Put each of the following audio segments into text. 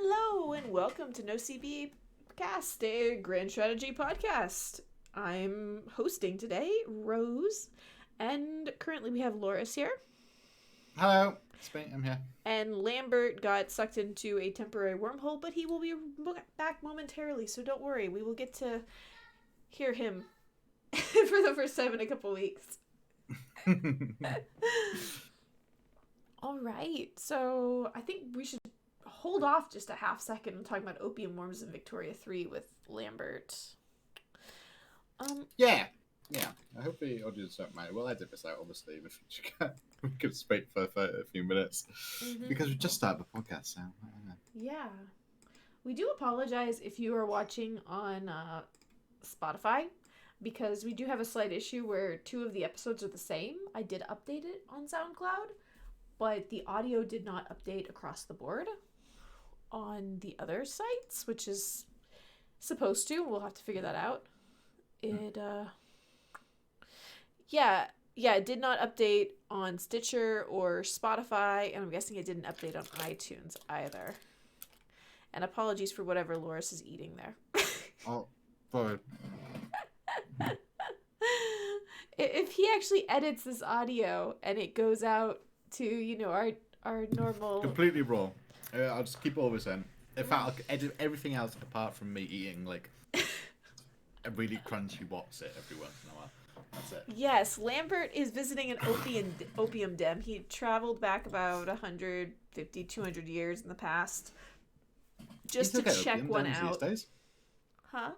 Hello and welcome to NoCB Cast, a grand strategy podcast. I'm hosting today, Rose, and currently we have Loris here. Hello, it's me, I'm here. And Lambert got sucked into a temporary wormhole, but he will be back momentarily, so don't worry. We will get to hear him for the first time in a couple weeks. All right, so I think we should hold off just a half second and talk about Opium Worms in Victoria 3 with Lambert. Yeah. I hope the audience don't mind. We'll edit this out, obviously, in the future. We could speak for a few minutes. Because we just started the podcast, so I don't know. Yeah. We do apologize if you are watching on Spotify, because we do have a slight issue where 2 of the episodes are the same. I did update it on Soundcloud, but the audio did not update across the board on the other sites, which is supposed to. We'll have to figure that out. It it did not update on Stitcher or Spotify, and I'm guessing it didn't update on iTunes either. And apologies for whatever Loris is eating there. Oh, boy. If he actually edits this audio and it goes out to, our normal... Completely raw. I'll just keep all this in. In fact, I'll edit everything else apart from me eating, a really crunchy What's-It every once in a while. That's it. Yes, Lambert is visiting an opium den. He traveled back about 150, 200 years in the past just to check one out. These days? Huh?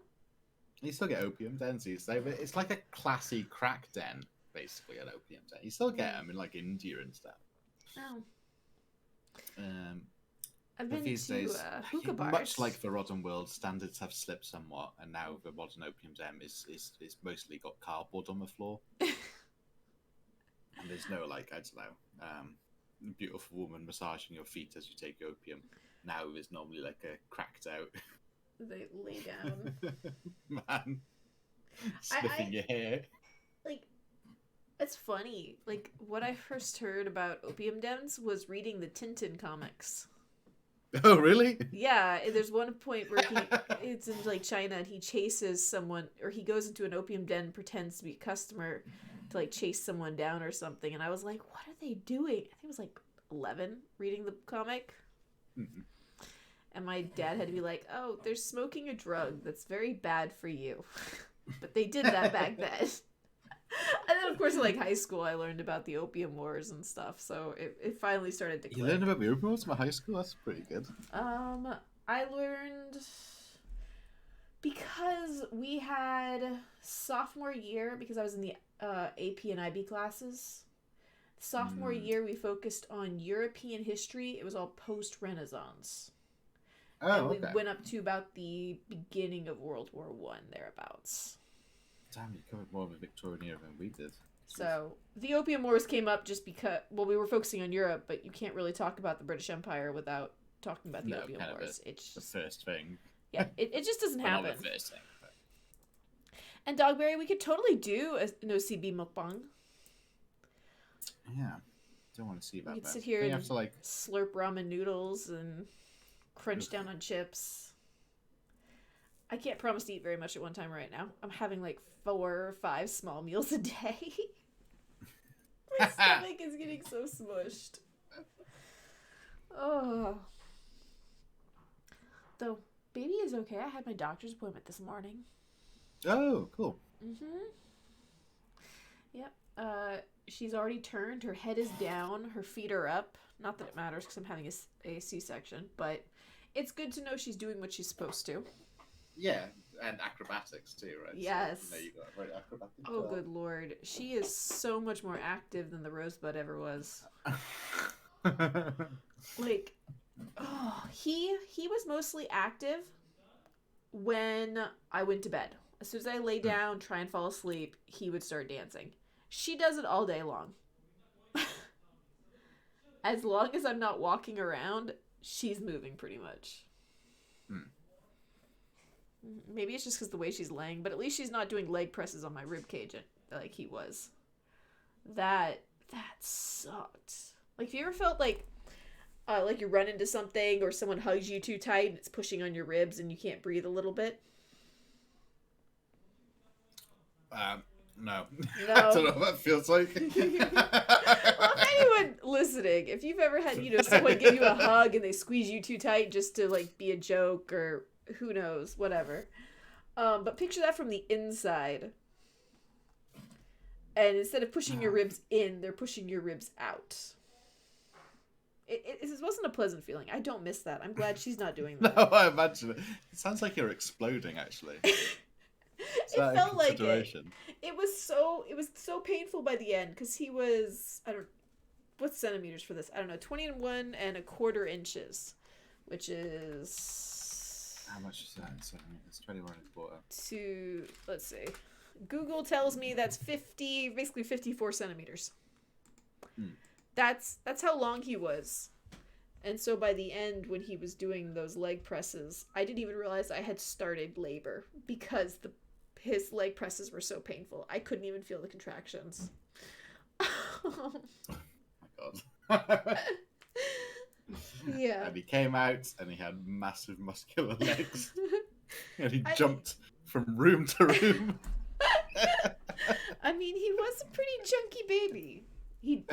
You still get opium dens these days, but it's like a classy crack den, basically, an opium den. You still get them in, India and stuff. Oh. I've But been these to days, hookah bars. much like the modern world, standards have slipped somewhat, and now the modern opium den is mostly got cardboard on the floor, and there's no beautiful woman massaging your feet as you take opium. Now there's normally a cracked out They lay down. man sniffing your hair. It's funny. What I first heard about opium dens was reading the Tintin comics. Oh, really? Yeah, there's one point where it's in China, and he chases someone, or he goes into an opium den, pretends to be a customer to chase someone down or something, and I was like, what are they doing? I think it was 11 reading the comic. Mm-hmm. And my dad had to be like, oh, they're smoking a drug that's very bad for you. But they did that back then. And then, of course, in high school, I learned about the opium wars and stuff. So it finally started to click. You learned about the opium wars in high school? That's pretty good. I learned because we had sophomore year, because I was in the AP and IB classes. Sophomore year, we focused on European history. It was all post-Renaissance. Oh, and we went up to about the beginning of World War I, thereabouts. Damn, you covered more of the Victorian era than we did. So, the Opium Wars came up just because, we were focusing on Europe, but you can't really talk about the British Empire without talking about the Opium Wars. It's just the first thing. Yeah, it just doesn't happen. Not the first thing. But... And Dogberry, we could totally do a NoCB mukbang. Yeah, don't want to see that. We could sit here and slurp ramen noodles and crunch down on chips. I can't promise to eat very much at one time right now. I'm having 4 or 5 small meals a day. My stomach is getting so smushed. Oh. Though, baby is okay. I had my doctor's appointment this morning. Oh, cool. Mm-hmm. Yep. She's already turned. Her head is down. Her feet are up. Not that it matters because I'm having a C-section, but it's good to know she's doing what she's supposed to. Yeah, and acrobatics too, right? Yes. So, you got a very acrobatic Oh, good lord. She is so much more active than the Rosebud ever was. He was mostly active when I went to bed. As soon as I lay down, try and fall asleep, he would start dancing. She does it all day long. As long as I'm not walking around, she's moving pretty much. Maybe it's just because the way she's laying, but at least she's not doing leg presses on my rib cage like he was. That sucked. If you ever felt Like you run into something or someone hugs you too tight and it's pushing on your ribs and you can't breathe a little bit? No. No. I don't know what that feels like. Well, if anyone listening, if you've ever had, someone give you a hug and they squeeze you too tight just to, like, be a joke or who knows, whatever. But picture that from the inside. And instead of pushing your ribs in, they're pushing your ribs out. It wasn't a pleasant feeling. I don't miss that. I'm glad she's not doing that. No, I imagine it. It sounds like you're exploding, actually. It felt like it was so painful by the end because he was, what's centimeters for this? I don't know, 21 1/4 inches, which is, how much is that in centimeters? 21 1/4. Let's see. Google tells me that's basically 54 centimeters. That's how long he was. And so by the end, when he was doing those leg presses, I didn't even realize I had started labor because his leg presses were so painful. I couldn't even feel the contractions. Oh my god. Yeah. And he came out and he had massive muscular legs. And he jumped from room to room. I mean, he was a pretty chunky baby. He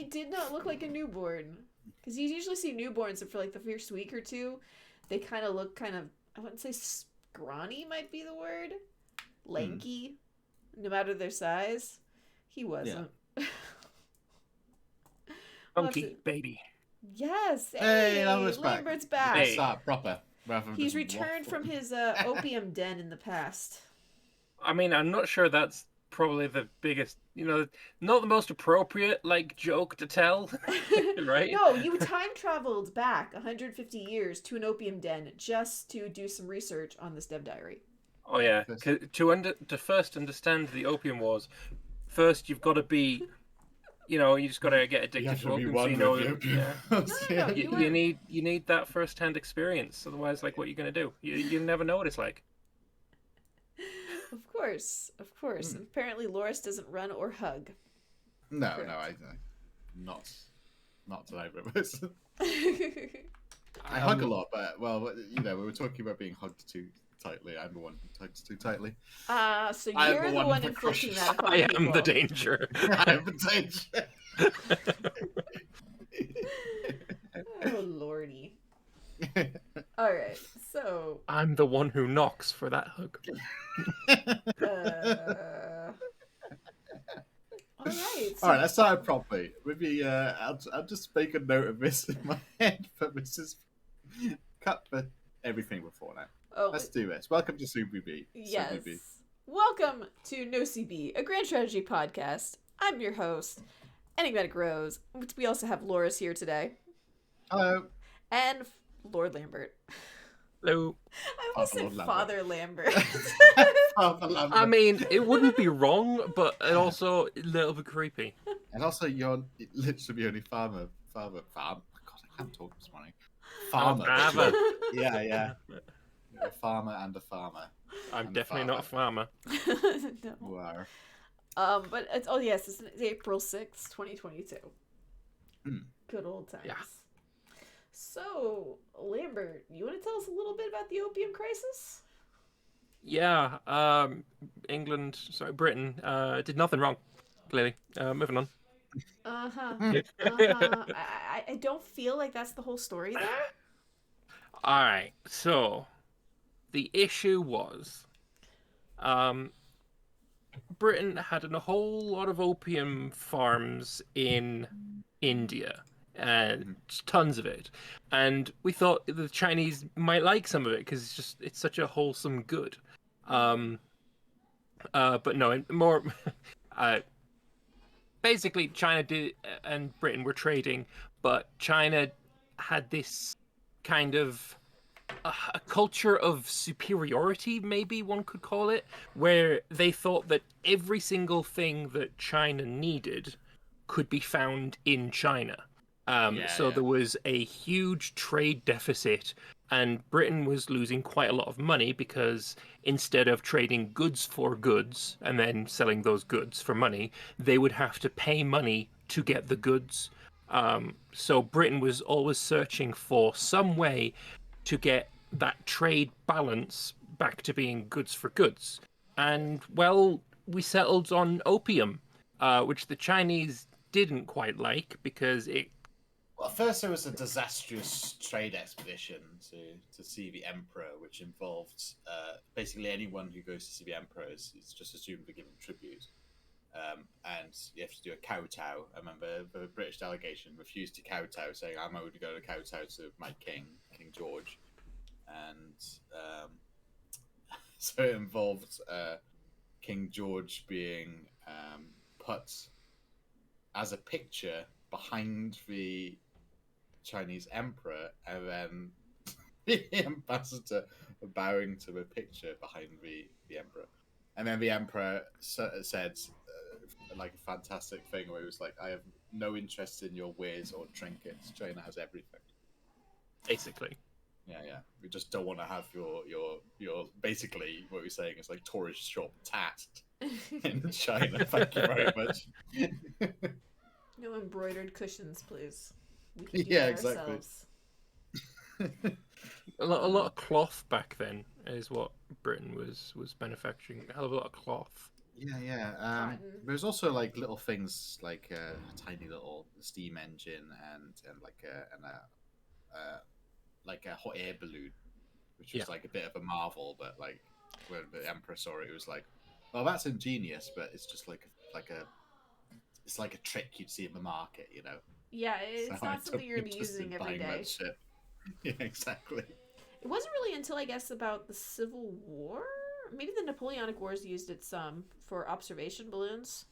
did not look like a newborn. Because you usually see newborns and for like the first week or two, they kind of look I wouldn't say scrawny might be the word. Lanky, no matter their size. He wasn't. Yeah. Funky baby. Yes. Hey, Lambert's back. Hey. Start proper. He's returned from his opium den in the past. I mean, I'm not sure that's probably the biggest, not the most appropriate, joke to tell, right? No, you time traveled back 150 years to an opium den just to do some research on this dev diary. Oh, yeah. To first understand the opium wars, first you've got to be, you just got to get addicted to opium. So No, you need that first-hand experience. Otherwise, what are you going to do? You never know what it's like. Of course. And apparently Loris doesn't run or hug. No, I not today, but I hug a lot, but we were talking about being hugged too tightly. I'm the one who hugs too tightly. So you're the one inflicting that upon I people. am the danger. I am the danger. Oh lordy. All right, so I'm the one who knocks for that hug. All right, let's start properly. Maybe I'll just make a note of this in my head for Mrs. Cut for everything before now. Let's do this. Welcome to SUBB. Yes. SUBB. Welcome to NoCB, a grand strategy podcast. I'm your host, Enigmatic Rose. We also have Loris here today. Hello. And Lord Lambert. Hello. I almost said Father Lambert. I mean, it wouldn't be wrong, but also a little bit creepy. And also, you're literally only farmer. God, I can't talk this morning. Farmer. Yeah. You're a farmer and a farmer. I'm definitely not a farmer. No. You are. But it's it's April 6th, 2022. Good old times. Yeah. So, Lambert, you want to tell us a little bit about the Opium Crisis? Yeah, Britain did nothing wrong, clearly. Moving on. I don't feel like that's the whole story, though. Alright, so the issue was Britain had a whole lot of opium farms in India. And tons of it, and we thought the Chinese might like some of it because it's such a wholesome good. But no, more basically China did and Britain were trading, but China had this kind of a culture of superiority, maybe one could call it, where they thought that every single thing that China needed could be found in China. So there was a huge trade deficit, and Britain was losing quite a lot of money because instead of trading goods for goods and then selling those goods for money, they would have to pay money to get the goods. So Britain was always searching for some way to get that trade balance back to being goods for goods. And, well, we settled on opium, which the Chinese didn't quite like because it. Well, first there was a disastrous trade expedition to see the emperor, which involved basically anyone who goes to see the emperor is just assumed to give him tribute. And you have to do a kowtow. I remember the British delegation refused to kowtow, saying, I'm only going to kowtow to my king, King George. And so it involved King George being put as a picture behind the Chinese emperor, and then the ambassador bowing to the picture behind the emperor. And then the emperor said, like a fantastic thing where he was like, I have no interest in your wares or trinkets. China has everything. Basically. Yeah. We just don't want to have your basically what we're saying is like tourist shop tat in China. Thank you very much. No embroidered cushions, please. We can do Yeah, that exactly. ourselves. A lot of cloth back then is what Britain was manufacturing. A hell of a lot of cloth. Yeah. There's also like little things like a tiny little steam engine and like a hot air balloon, which was like a bit of a marvel. But like when the emperor saw it, it was like, "Well, that's ingenious, but it's just it's like a trick you'd see in the market, you know." Yeah, it's So not something you're gonna be using every day. Yeah, exactly. It wasn't really until I guess about the Civil War, maybe the Napoleonic Wars used it some for observation balloons.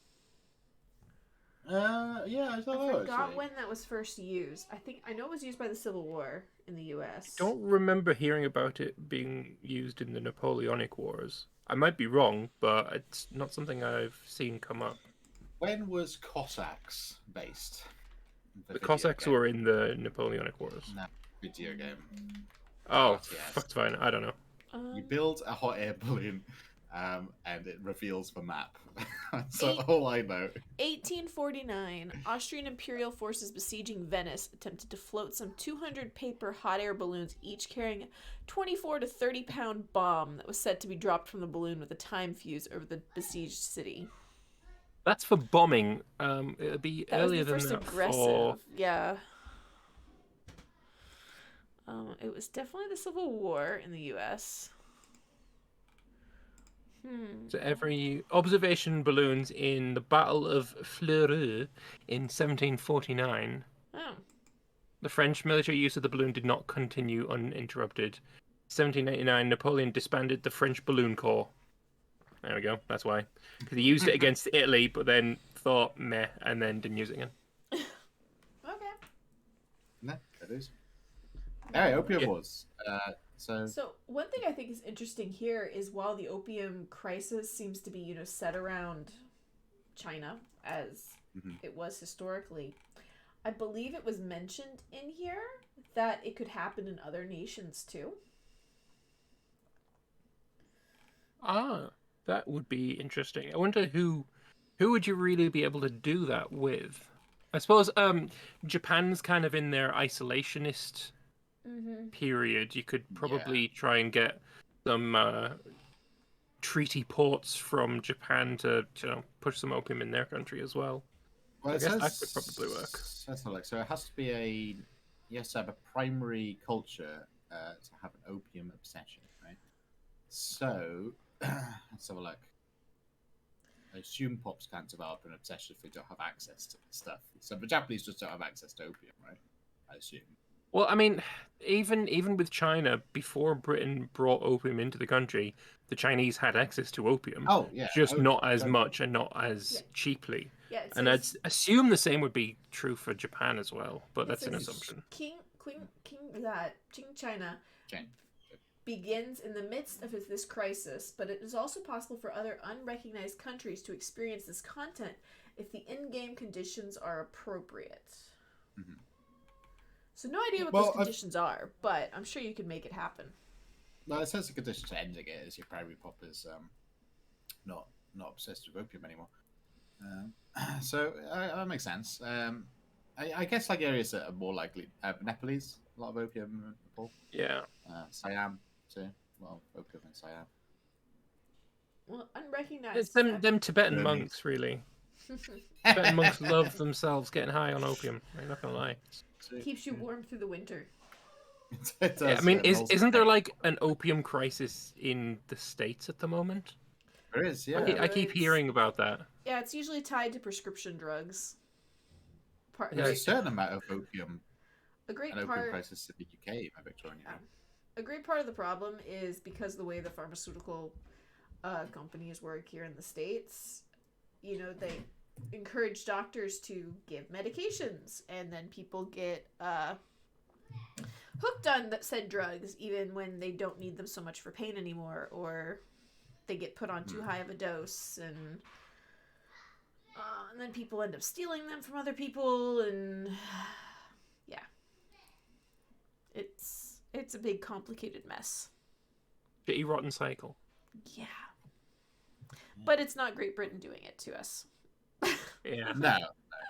Yeah, I don't know. I forgot Actually. when that was first used. I know it was used by the Civil War in the U.S. Don't remember hearing about it being used in the Napoleonic Wars. I might be wrong, but it's not something I've seen come up. When was Cossacks based? The Cossacks were in the Napoleonic Wars. No, video game. Oh, RTS. fuck's fine. I don't know. You build a hot air balloon, and it reveals the map. So all I know. 1849, Austrian imperial forces besieging Venice attempted to float some 200 paper hot air balloons, each carrying a 24 to 30 pound bomb that was said to be dropped from the balloon with a time fuse over the besieged city. That's for bombing. It'll be That earlier was the first than that aggressive. for... Yeah. It was definitely the Civil War in the U.S. So every observation balloons in the Battle of Fleurus in 1749. Oh. The French military use of the balloon did not continue uninterrupted. 1789, Napoleon disbanded the French Balloon Corps. There we go. That's why. Because he used it against Italy, but then thought meh, and then didn't use it again. Okay. No, that is. Hey, Opium Wars. So one thing I think is interesting here is while the Opium Crisis seems to be, set around China as it was historically, I believe it was mentioned in here that it could happen in other nations too. Ah, that would be interesting. I wonder who would you really be able to do that with? I suppose Japan's kind of in their isolationist period. You could probably try and get some treaty ports from Japan to push some opium in their country as well. Well, I guess that could probably work. So it has to be you have to have a primary culture to have an opium obsession, right? So let's have a look. I assume pops can't develop an obsession if they don't have access to stuff. So the Japanese just don't have access to opium, right? I assume. Well, I mean, even with China, before Britain brought opium into the country, the Chinese had access to opium. Oh, yeah. Just not as much and not as cheaply. Yeah, and I'd assume the same would be true for Japan as well, but that's an assumption. Qing China begins in the midst of this crisis, but it is also possible for other unrecognized countries to experience this content if the in-game conditions are appropriate. Mm-hmm. So no idea what those conditions are, but I'm sure you could make it happen. Well, it says the condition to ending it is your primary pop is not obsessed with opium anymore. So that makes sense. I guess like areas that are more likely. Nepalese, a lot of opium in Nepal. Yeah. Siam too. Well, opium in Siam. Well, unrecognized. It's them Tibetan Burmese. monks, really. Tibetan monks love themselves getting high on opium. I'm not gonna lie. Keeps you warm through the winter. It does, Yeah, I mean, yeah, isn't there like an opium crisis in the States at the moment? There is, yeah. I keep hearing about that. Yeah, it's usually tied to prescription drugs. There's a certain amount of opium. A great An opium part. crisis in the UK, my Victorian. A great part of the problem is because the way the pharmaceutical companies work here in the States, you know, they encourage doctors to give medications, and then people get hooked on said drugs even when they don't need them so much for pain anymore, or they get put on too high of a dose, and then people end up stealing them from other people, and yeah, it's a big complicated mess. Shitty rotten cycle. Yeah, but it's not Great Britain doing it to us. Yeah. No.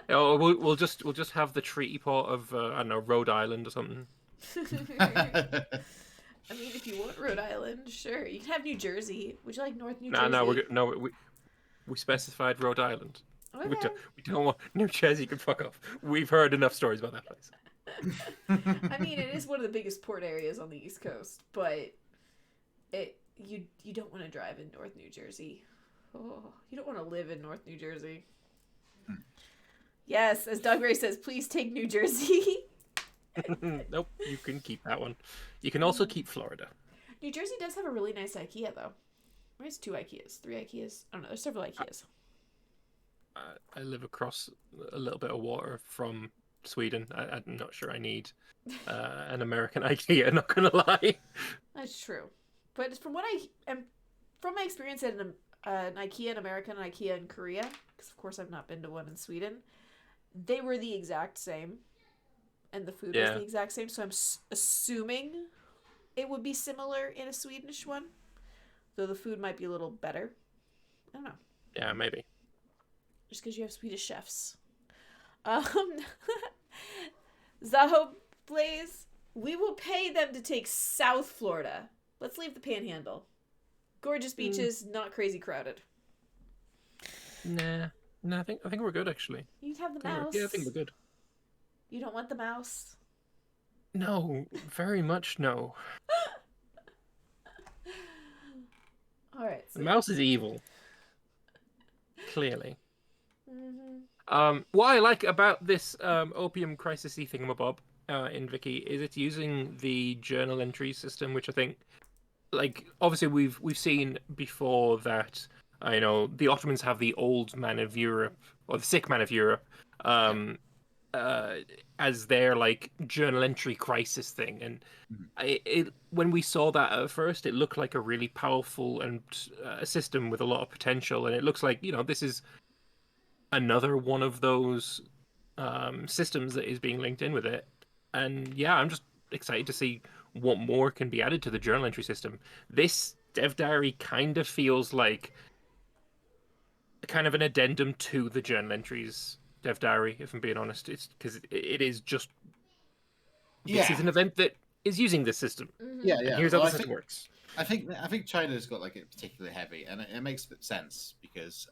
Oh, we'll just have the treaty port of I don't know, Rhode Island or something. I mean, if you want Rhode Island, sure. You can have New Jersey. Would you like North New Jersey? We specified Rhode Island. Okay. We don't want New Jersey. Can fuck off. We've heard enough stories about that place. I mean, it is one of the biggest port areas on the East Coast, but you don't want to drive in North New Jersey. Oh, you don't want to live in North New Jersey. Yes, as Doug Ray says, please take New Jersey. Nope, you can keep that one. You can also keep Florida. New Jersey does have a really nice IKEA, though. There's 2 IKEAs, 3 IKEAs. I don't know. There's several IKEAs. I live across a little bit of water from Sweden. I'm not sure I need an American IKEA. Not gonna lie. That's true, but from my experience at an IKEA in America and an IKEA in Korea, because of course I've not been to one in Sweden, they were the exact same, and the food was the exact same. So I'm assuming it would be similar in a Swedish one, though the food might be a little better. I don't know. Yeah, maybe. Just because you have Swedish chefs. Zaho Blaze, we will pay them to take South Florida. Let's leave the Panhandle. Gorgeous beaches, not crazy crowded. Nah, I think we're good actually. You'd have the mouse. Yeah, I think we're good. You don't want the mouse? No, very much no. All right. So The mouse is evil. Clearly. Mm-hmm. What I like about this opium crisis-y thingamabob in Vicky is it's using the journal entry system, which I think, like, obviously we've seen before that, you know, the Ottomans have the old man of Europe, or the sick man of Europe, as their, like, journal entry crisis thing. And it when we saw that at first, it looked like a really powerful and a system with a lot of potential. And it looks like, you know, this is another one of those systems that is being linked in with it. And yeah, I'm just excited to see what more can be added to the journal entry system. This dev diary kind of feels like kind of an addendum to the journal entries dev diary, if I'm being honest. It's because it is just this is an event that is using this system. Mm-hmm. Yeah. And here's how the system works. I think China's got like it particularly heavy, and it makes sense because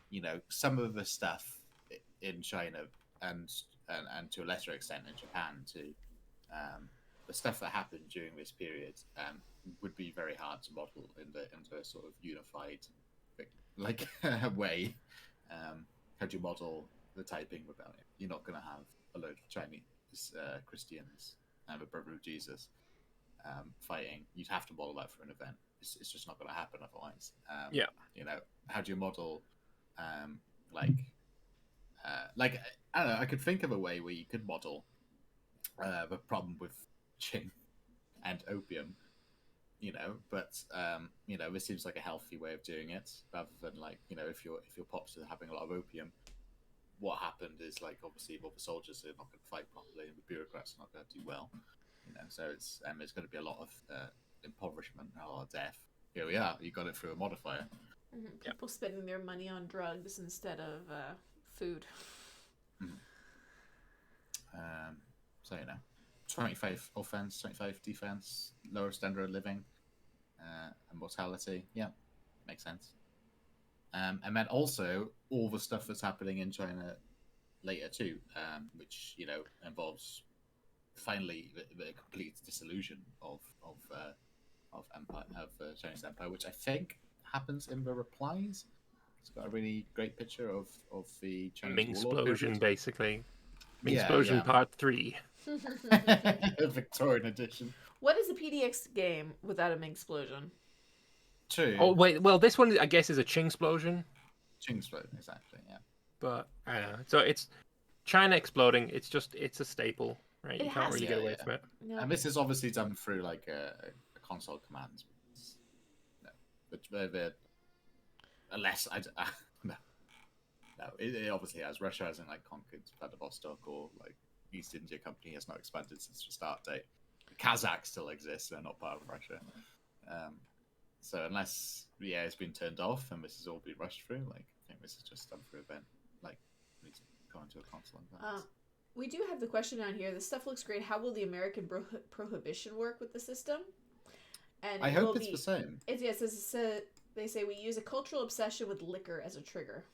you know, some of the stuff in China and to a lesser extent in Japan too, the stuff that happened during this period would be very hard to model into a sort of unified like way. How do you model the Taiping Rebellion? You're not going to have a load of Chinese Christians and the Brother of Jesus fighting. You'd have to model that for an event. It's just not going to happen otherwise. You know, how do you model like I don't know, I could think of a way where you could model the problem with Qing and opium, you know, but you know, this seems like a healthy way of doing it rather than like, you know, if your pops are having a lot of opium, what happened is like obviously all the soldiers are not going to fight properly and the bureaucrats are not going to do well, you know, so there's going to be a lot of impoverishment and a lot of death. Here we are, you got it through a modifier. Mm-hmm. People spending their money on drugs instead of food. So 25 offense, 25 defense, lower standard of living, and mortality. Yeah, makes sense. And then also all the stuff that's happening in China later too, which involves finally the complete dissolution of empire of Chinese empire, which I think happens in the replies. It's got a really great picture of the Chinese warlord Mingsplosion, period. basically. Yeah, Mingsplosion yeah. Part 3. Victorian edition. What is a PDX game without a Mingsplosion? True. Oh wait, well this one I guess is a Qingsplosion. Qingsplosion, exactly. Yeah. But so it's China exploding. It's a staple, right? It You can't has really to. get away Yeah. from it. No. And this is obviously done through like a console commands. But unless no, it obviously has. Russia hasn't like conquered Vladivostok, or like East India Company has not expanded since the start date. The Kazakhs still exist; they're not part of Russia. So unless it's been turned off and this has all been rushed through, like I think this is just done through event, like we go into a console. We do have the question on here. This stuff looks great. How will the American prohibition work with the system? And I hope it's the same. They say we use a cultural obsession with liquor as a trigger.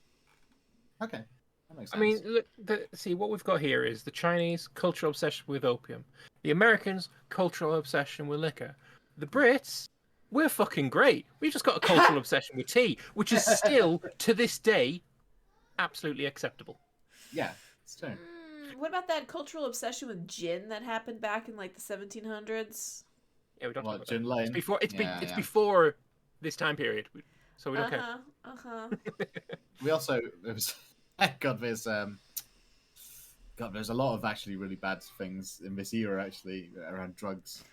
Okay, that makes sense. I mean, look, see what we've got here is the Chinese cultural obsession with opium, the Americans cultural obsession with liquor, the Brits. We're fucking great. We've just got a cultural obsession with tea, which is still, to this day, absolutely acceptable. Yeah, it's true. What about that cultural obsession with gin that happened back in like the 1700s? Yeah, we don't talk about Gin that. Lane? It's before this time period, so we don't care. We also there's there's a lot of actually really bad things in this era actually around drugs.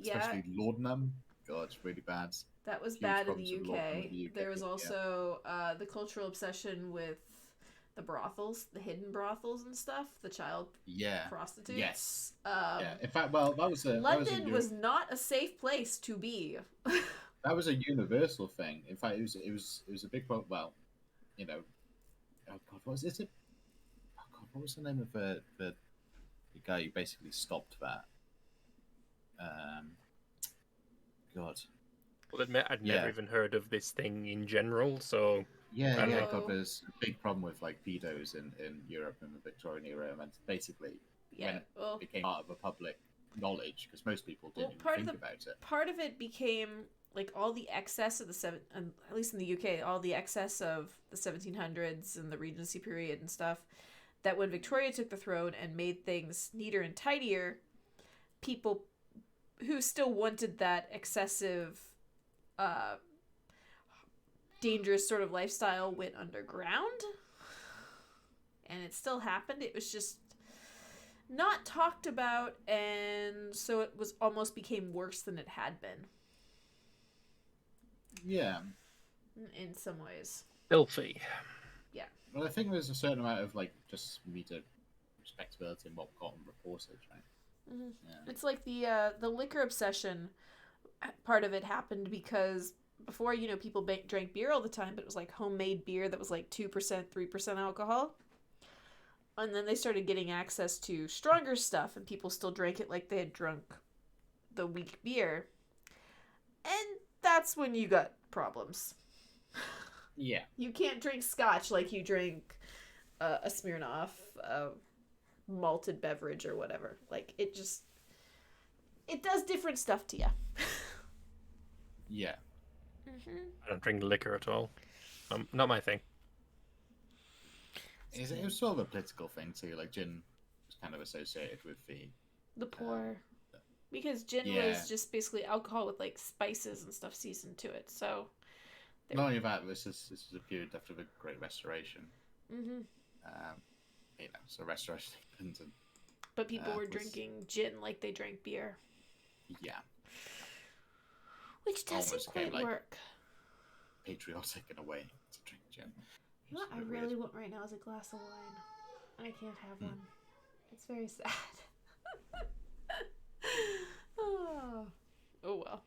Especially laudanum. God, it's really bad. That was Huge bad in problems the with UK. laudanum in the UK. There was also the cultural obsession with the brothels, the hidden brothels and stuff, the child prostitutes. Yes. In fact, well, London was not a safe place to be. That was a universal thing. In fact, it was a big problem. Well, oh God, what was it? Oh God, what was the name of the guy who basically stopped that? God. Well, admit I'd never even heard of this thing in general, so God, there's a big problem with like pedos in Europe in the Victorian era, and basically when it became part of the public knowledge, because most people didn't even think about it. Part of it became like all the excess of at least in the UK, all the excess of the 1700s and the Regency period and stuff, that when Victoria took the throne and made things neater and tidier, people who still wanted that excessive, dangerous sort of lifestyle went underground. And it still happened. It was just not talked about, and so it was almost became worse than it had been. Yeah. In some ways. Filthy. Yeah. Well, I think there's a certain amount of like just meter respectability in what got reported, right? Mm-hmm. Yeah. It's like the liquor obsession part of it happened because before, people drank beer all the time, but it was like homemade beer that was like 2%, 3% alcohol. And then they started getting access to stronger stuff, and people still drank it like they had drunk the weak beer. And that's when you got problems. Yeah. You can't drink scotch like you drink a Smirnoff, malted beverage or whatever. Like, it does different stuff to you. Yeah. Mm-hmm. I don't drink liquor at all. Not my thing. It was sort of a political thing too. Like gin was kind of associated with the poor, because gin was just basically alcohol with like spices and stuff seasoned to it. So not only that, this is a period after the Great Restoration. Mm-hmm. So restoration happened, but people were drinking gin like they drank beer. Yeah. Which doesn't quite work. Patriotic in a way to drink gin. What I really want right now is a glass of wine. I can't have one. It's very sad. Oh well.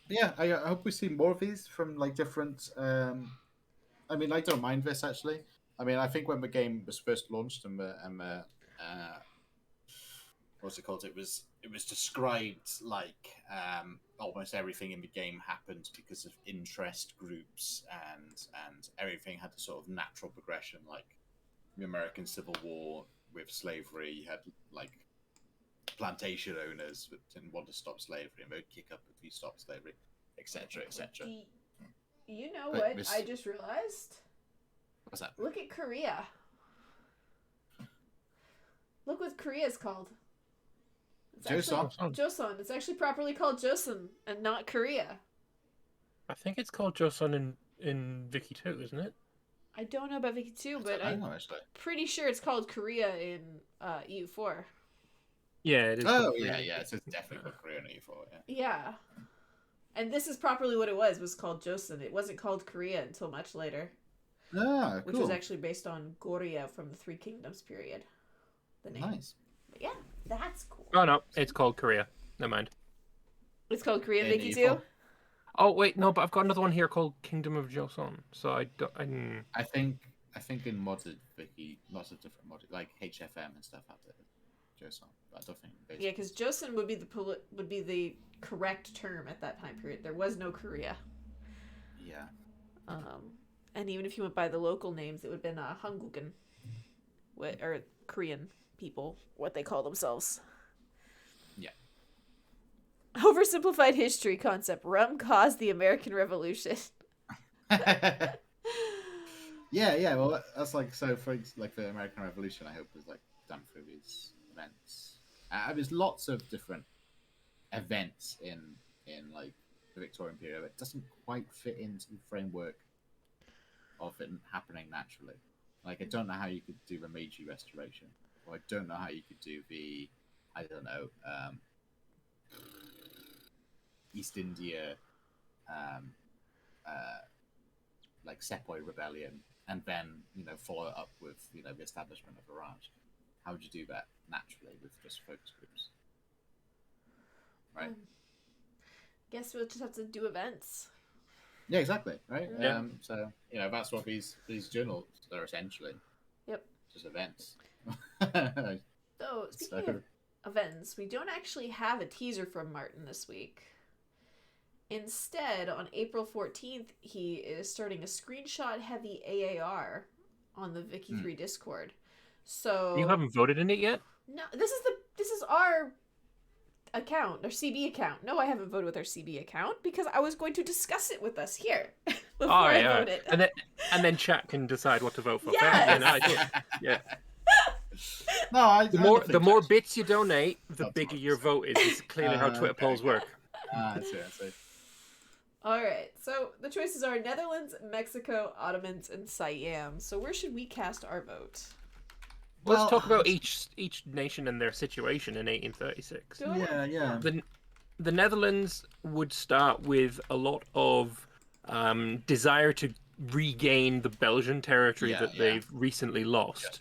Yeah, I hope we see more of these from like different. I mean, I don't mind this actually. I mean, I think when the game was first launched and the what's it called? It was described like almost everything in the game happened because of interest groups, and everything had a sort of natural progression, like the American Civil War with slavery. You had like plantation owners that didn't want to stop slavery, and they'd kick up if you stopped slavery, etc., etc. You know But what this- I just realized? What's that? Look at Korea. Look what Korea is called. It's Joseon. actually Joseon. It's actually properly called Joseon and not Korea. I think it's called Joseon in Vicky 2, isn't it? I don't know about Vicky 2, but I don't I'm know, actually. pretty sure it's called Korea in EU4. Yeah, it is. Oh called yeah, Korea. yeah. It's definitely called Korean E4. Yeah. Yeah. And this is properly what it was called Joseon. It wasn't called Korea until much later. Ah, Which cool. was actually based on Goryeo from the Three Kingdoms period. The name. Nice. But yeah, that's cool. Oh no, it's called Korea. Never mind. It's called Korean In Vicky EU4. too? Oh wait, no, but I've got another one here called Kingdom of Joseon. So I don't. I think in modded Wiki, lots of different modded, like HFM and stuff have it. Joseon, but I don't think. Yeah, because Joseon would be the correct term at that time period. There was no Korea. Yeah. And even if you went by the local names, it would have been Hangulgen, or Korean people, what they call themselves. Yeah. Oversimplified history concept. Rum caused the American Revolution. yeah. Well, that's like so for like the American Revolution. I hope was like done through these events. There's lots of different events in like the Victorian period. It doesn't quite fit into the framework of it happening naturally. Like I don't know how you could do the Meiji Restoration, or I don't know how you could do the East India like Sepoy Rebellion, and then follow it up with the establishment of a ranch. How would you do that naturally with just focus groups? Right. Guess we'll just have to do events. Yeah, exactly. Right. Yeah. So that's what these journals are essentially. Yep. Just events. So speaking of events, we don't actually have a teaser from Martin this week. Instead, on April 14th, he is starting a screenshot-heavy AAR on the Vicky 3 Discord. So You haven't voted in it yet? no, this is our account, our CB account. No, I haven't voted with our CB account because I was going to discuss it with us here before I voted. And then chat can decide what to vote for. Yes! Yeah, no, I do. Yeah. No, The more bits you donate, the bigger your vote is. It's clearly how Twitter okay. polls work. I see. All right, so the choices are Netherlands, Mexico, Ottomans, and Siam. So where should we cast our vote? Let's talk about each nation and their situation in 1836. Go ahead. Yeah. The Netherlands would start with a lot of desire to regain the Belgian territory that they've recently lost.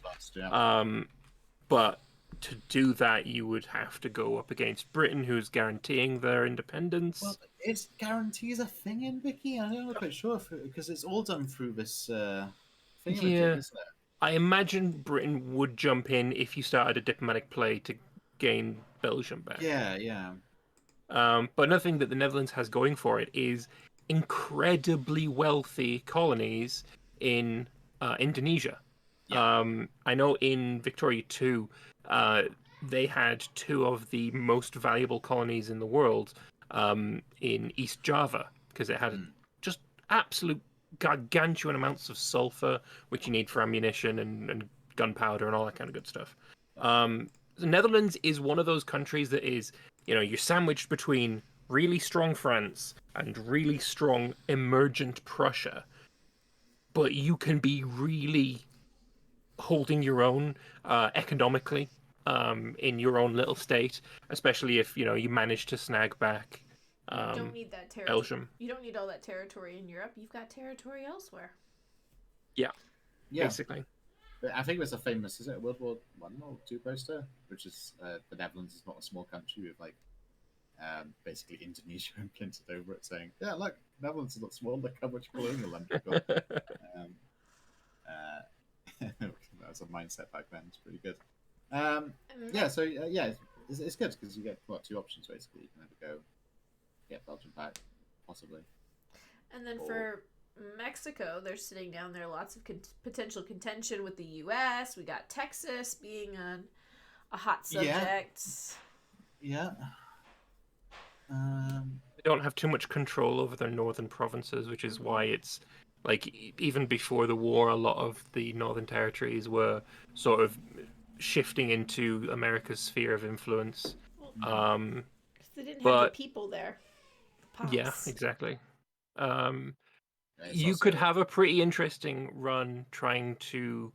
But to do that, you would have to go up against Britain, who's guaranteeing their independence. Well, is guarantees a thing in Vicky? I'm not quite sure because it's all done through this thing, isn't it? I imagine Britain would jump in if you started a diplomatic play to gain Belgium back. Yeah. But another thing that the Netherlands has going for it is incredibly wealthy colonies in Indonesia. Yeah. I know in Victoria 2, they had two of the most valuable colonies in the world in East Java because it had just absolute gargantuan amounts of sulfur, which you need for ammunition and gunpowder and all that kind of good stuff. The Netherlands is one of those countries that is, you're sandwiched between really strong France and really strong emergent Prussia, but you can be really holding your own economically in your own little state, especially if you manage to snag back You don't need that territory. Belgium. You don't need all that territory in Europe. You've got territory elsewhere. Yeah. Basically. I think there's a famous, is it World War I or II poster, which is the Netherlands is not a small country with basically Indonesia imprinted over it, saying, "Yeah, look, Netherlands is not small. Look how much colonial land we've got." That was a mindset back then. It's pretty good. Yeah, so yeah, it's good because you get two options basically. You can either go get Belgium back, possibly. And then for Mexico, they're sitting down there. Lots of potential contention with the U.S. We got Texas being a hot subject. Yeah. They don't have too much control over their northern provinces, which is why it's like even before the war, a lot of the northern territories were sort of shifting into America's sphere of influence. Because they didn't have the people there. Pops. Yeah, exactly. It's you also... could have a pretty interesting run trying to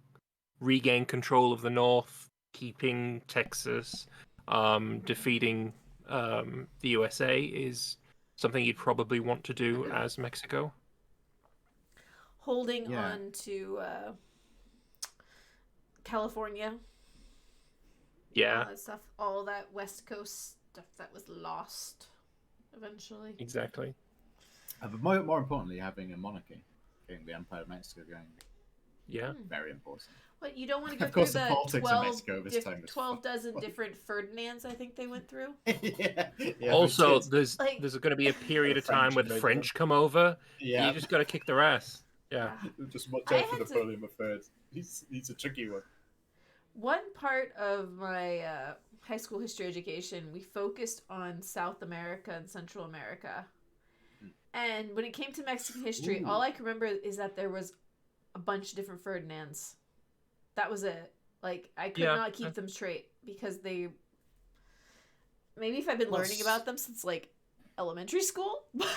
regain control of the north, keeping Texas, defeating the USA is something you'd probably want to do as Mexico. Holding on to California. Yeah. All that stuff. All that West Coast stuff that was lost eventually. Exactly. But more importantly, having a monarchy, getting the Empire of Mexico going. Yeah. Very important. But you don't want to go of course, through the politics of Mexico this time 12 dozen different Ferdinands I think they went through. yeah, also, there's going to be a period of time where the French come over. Yeah. You just got to kick their ass. Yeah. Just watch out for Napoleon III. He's a tricky one. One part of my high school history education, we focused on South America and Central America. And when it came to Mexican history, all I can remember is that there was a bunch of different Ferdinands. That was it. Like, I could not keep them straight because they... Maybe if I've been learning about them since, like, elementary school, but...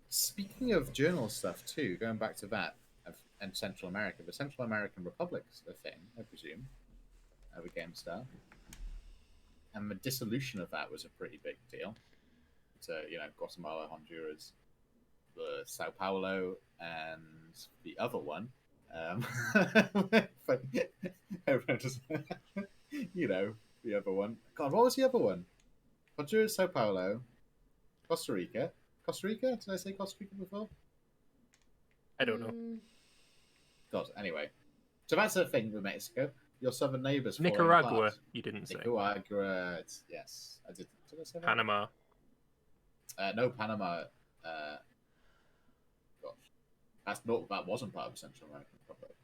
Speaking of journal stuff, too, going back to that, and Central America, the Central American Republic's a thing, I presume, of a game stuff. And the dissolution of that was a pretty big deal. So, Guatemala, Honduras, the Sao Paulo, and the other one. Everyone just, the other one. God, what was the other one? Honduras, Sao Paulo, Costa Rica. Costa Rica? Did I say Costa Rica before? I don't know. God, anyway. So that's the thing with Mexico. Your southern neighbors. Nicaragua, you didn't say. Nicaragua, yes. I did. Did I say that? Panama. No, Panama. Gosh, that wasn't part of the Central American Republic.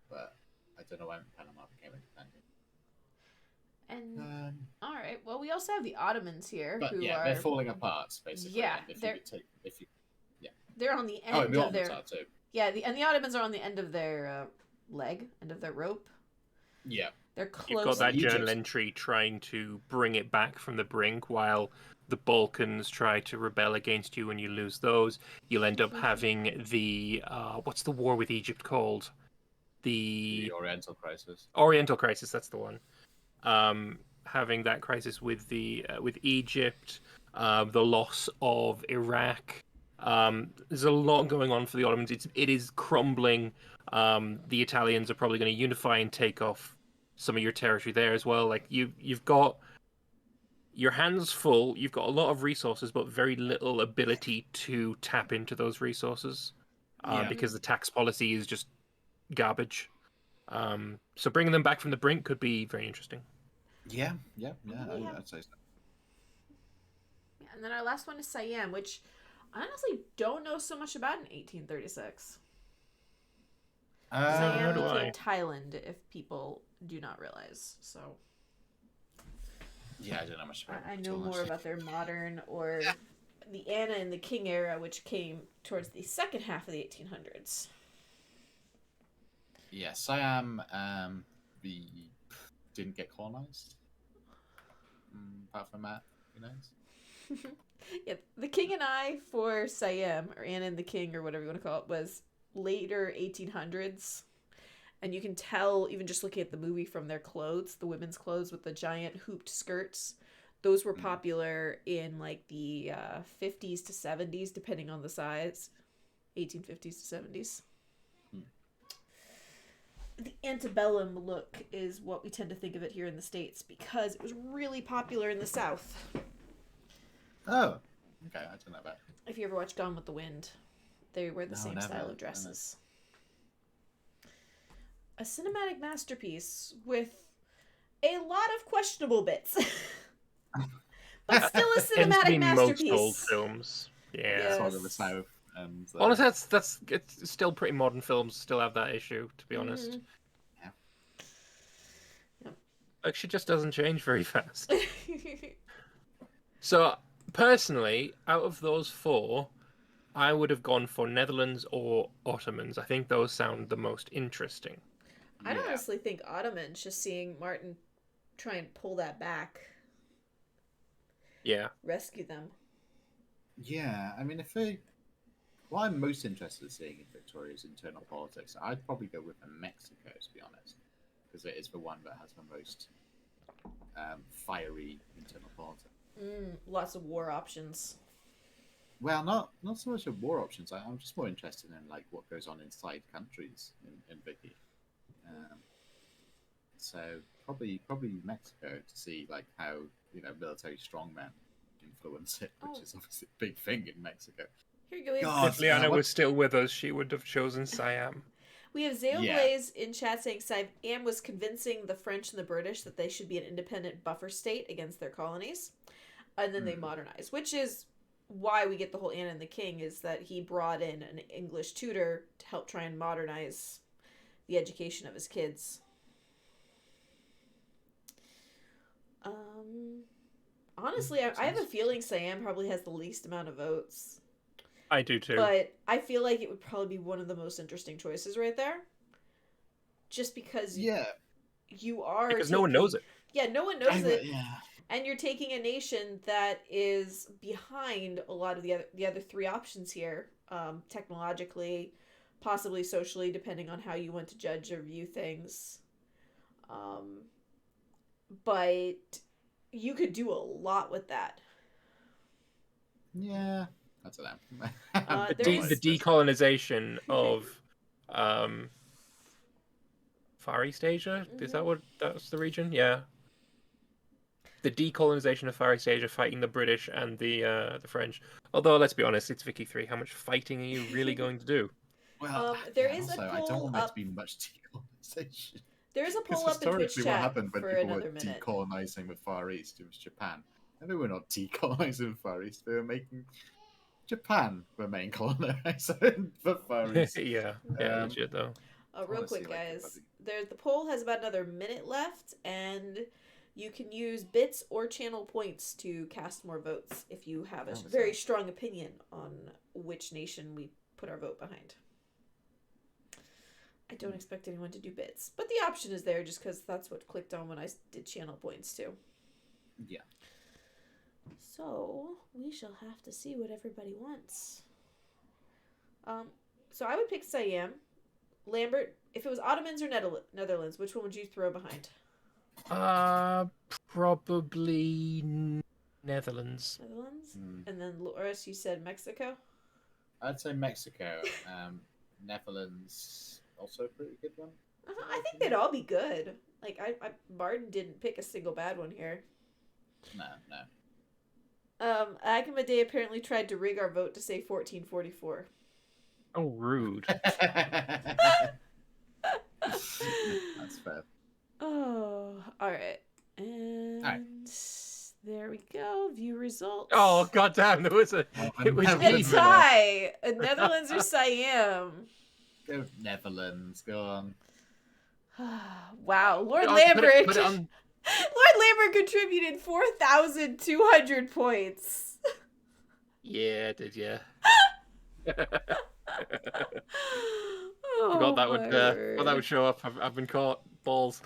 But I don't know when Panama became independent. And all right, well, we also have the Ottomans here, but they're falling apart basically. Yeah, they're on the end of their. Too. Yeah, and the Ottomans are on the end of their end of their rope. Yeah. They're close. You've got that journal entry trying to bring it back from the brink while the Balkans try to rebel against you and you lose those. You'll end up having the... what's the war with Egypt called? The Oriental Crisis. Oriental Crisis, that's the one. Having that crisis with with Egypt, the loss of Iraq. There's a lot going on for the Ottomans. It is crumbling. The Italians are probably going to unify and take off some of your territory there as well. Like you've got your hands full. You've got a lot of resources, but very little ability to tap into those resources because the tax policy is just garbage. So bringing them back from the brink could be very interesting. Yeah. I'd say so. And then our last one is Siam, which I honestly don't know so much about in 1836. Siam became Thailand, if people do not realize. So yeah, I don't know much about it. I know more about their modern or the Anna and the King era, which came towards the second half of the 1800s. Yeah, Siam didn't get colonized. Apart from that, who knows? Yeah, the King and I for Siam, or Anna and the King, or whatever you want to call it, was later 1800s. And you can tell, even just looking at the movie, from their clothes, the women's clothes with the giant hooped skirts. Those were popular in like the 50s to 70s, depending on the size. 1850s to 70s. The antebellum look is what we tend to think of it here in the States because it was really popular in the South. Oh, okay, I don't know about. If you ever watch Gone with the Wind, they wear the same style of dresses. a cinematic masterpiece with a lot of questionable bits. But still a Tends to cinematic be most old masterpiece. films. Yeah. Yeah. Song of the South. And, Honestly, that's it's still pretty modern films still have that issue, to be honest. Yeah. Yep. Like, she just doesn't change very fast. So, personally, out of those four, I would have gone for Netherlands or Ottomans. I think those sound the most interesting. I honestly think Ottomans, just seeing Martin try and pull that back. Yeah. Rescue them. Yeah, I mean, what I'm most interested in seeing in Victoria's internal politics, I'd probably go with Mexico, to be honest, because it is the one that has the most fiery internal politics. Lots of war options. Well, not so much of war options. I'm just more interested in like what goes on inside countries in Vicky. So probably Mexico to see like how military strongmen influence it, which is obviously a big thing in Mexico. Here you go. If Liana was still with us, she would have chosen Siam. We have Zeo Blaze in chat saying Siam was convincing the French and the British that they should be an independent buffer state against their colonies. And then they modernized, which is why we get the whole Anne and the King, is that he brought in an English tutor to help try and modernize the education of his kids. Honestly, I have a feeling Siam probably has the least amount of votes. I do too. But I feel like it would probably be one of the most interesting choices right there. Just because you are because no one knows it. Yeah, no one knows it. Yeah. And you're taking a nation that is behind a lot of the other three options here, technologically, possibly socially, depending on how you want to judge or view things. But you could do a lot with that. Yeah, I don't know. The decolonization of Far East Asia, is that what that's the region? Yeah. The decolonization of Far East Asia, fighting the British and the French. Although, let's be honest, it's Vicky 3. How much fighting are you really going to do? Well, there is a poll I don't want there up. to be much decolonization. There is a poll up in Twitch chat what happened when for people another were minute. decolonizing the Far East? It was Japan. And they were not decolonizing the Far East. They were making Japan the main colonizer in the Far East. yeah, legit though. Real quick, guys. The poll has about another minute left, and you can use bits or channel points to cast more votes if you have a very strong opinion on which nation we put our vote behind. I don't expect anyone to do bits, but the option is there just because that's what clicked on when I did channel points too. Yeah. So we shall have to see what everybody wants. So I would pick Siam. Lambert, if it was Ottomans or Netherlands, which one would you throw behind? Probably Netherlands. Netherlands? And then Loris, you said Mexico? I'd say Mexico. Netherlands, also a pretty good one. I think they'd all be good. Like, Martin didn't pick a single bad one here. No. Agamade apparently tried to rig our vote to say 1444. Oh, rude. That's fair. Oh, alright. And there we go. View results. Oh, goddamn. It was a tie. Netherlands or Siam? Go Netherlands. Go on. Wow. Lord Lambert. Put it on... Lord Lambert contributed 4,200 points. Yeah, did you? Oh, that would show up. I've been caught. Balls.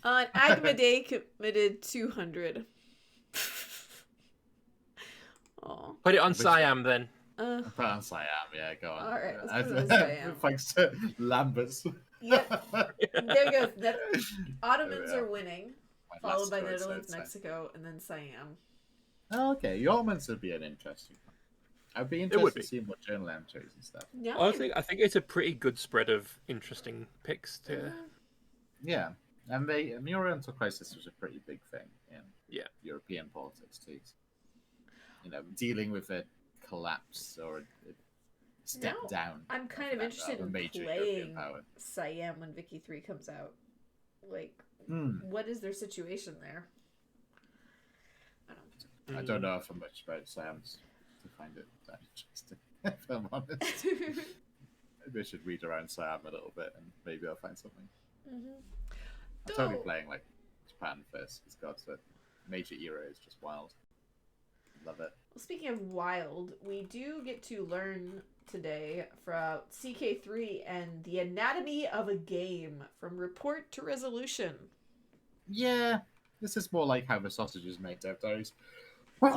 Agmade committed 200. Oh. Put it on Siam then. Put it on Siam, yeah, go on. Alright, let's put it on Siam. Thanks to Lambert's. Yep. There you go. Ottomans are winning, followed by Netherlands, Mexico, and then Siam. Oh, okay, the Ottomans would be an interesting one. I'd be interested to see what journal entries and stuff. Yeah, I think it's a pretty good spread of interesting picks to. Yeah, and the Oriental Crisis was a pretty big thing in European politics too. You know, dealing with a collapse or step Now, down. I'm kind of interested a in major European playing power. Siam when Vicky 3 comes out. Like, Hmm. what is their situation there? I don't know if I'm much about Sam's to find it that interesting, if I'm honest. Maybe I should read around Siam a little bit and maybe I'll find something. I'm totally playing like Japan first because God, the major era is just wild. Love it. Well, speaking of wild, we do get to learn today from CK3 and the anatomy of a game from report to resolution. Yeah, this is more like how the sausage is made, Dev Diaries. Have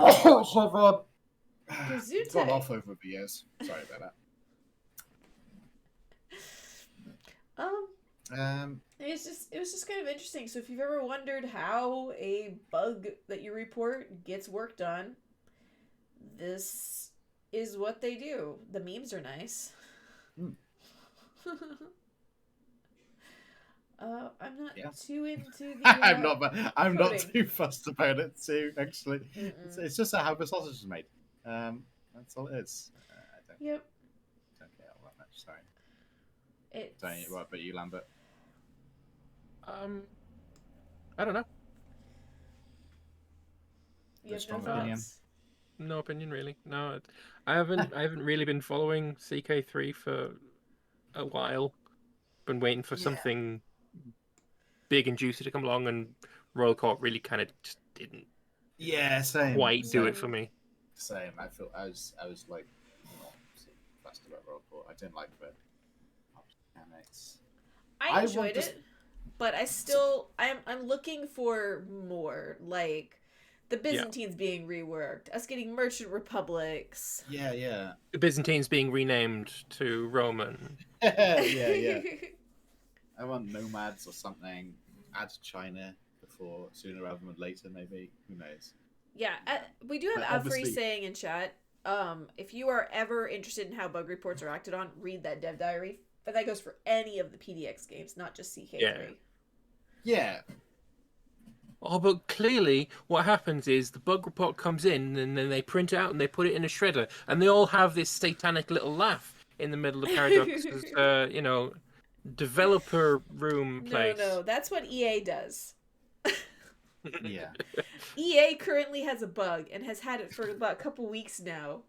gone off over the years. Sorry about that. It was just kind of interesting. So if you've ever wondered how a bug that you report gets worked on, this is what they do. The memes are nice. I'm not too into the. I'm not too fussed about it too. Actually, it's just how the sausage is made. That's all it is. I don't care all that much. Sorry. What about you, Lambert? I don't know. You have no thoughts? No opinion, really. No, I haven't really been following CK3 for a while. Been waiting for something big and juicy to come along, and Royal Court really kind of just didn't. Yeah, same. Quite do it for me. Same. I was like not fussed about Royal Court. I didn't like the mechanics. I enjoyed it, but I'm looking for more, like the Byzantines being reworked, us getting merchant republics. Yeah. The Byzantines being renamed to Roman. yeah. I want nomads or something. Add China sooner rather than later, maybe. Who knows? Yeah, we do have Afri saying in chat, if you are ever interested in how bug reports are acted on, read that dev diary. But that goes for any of the PDX games, not just CK3. Yeah. Oh, but clearly what happens is the bug report comes in and then they print it out and they put it in a shredder and they all have this satanic little laugh in the middle of Paradox's, developer room place. No, that's what EA does. Yeah. EA currently has a bug and has had it for about a couple weeks now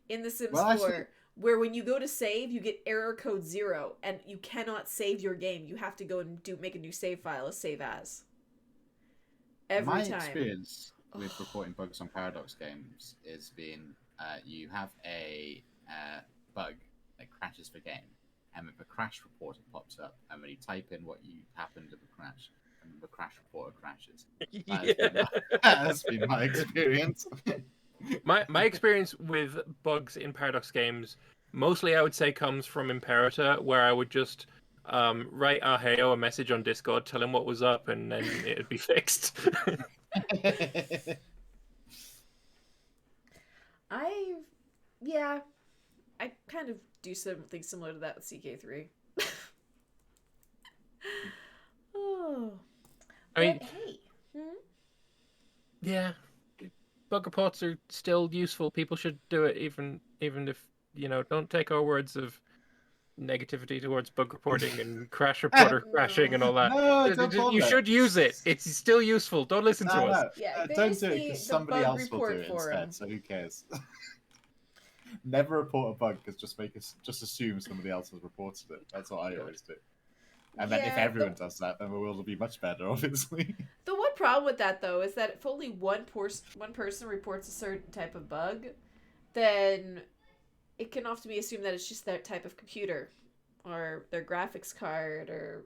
in The Sims 4, where when you go to save, you get error code 0 and you cannot save your game. You have to go and make a new save file, a save as. Every time. My experience with reporting bugs on Paradox games is being you have a bug that crashes the game, and with the crash reporter pops up, and when you type in what happened to the crash, and the crash reporter crashes. That's been my experience. My experience with bugs in Paradox games, mostly I would say comes from Imperator, where I would just write Arheo a message on Discord, tell him what was up, and then it'd be fixed. I kind of do something similar to that with CK3. I mean, hey. Yeah, bug reports are still useful. People should do it, even if don't take our words of negativity towards bug reporting and crash reporter crashing and all that. No, you should use it. It's still useful. Don't listen to us. Yeah, don't do it because somebody else will do it instead. So who cares? Never report a bug because just assume somebody else has reported it. That's what I always do. And then if everyone does that, then the world will be much better, obviously. The one problem with that, though, is that if only one person reports a certain type of bug, then it can often be assumed that it's just that type of computer or their graphics card or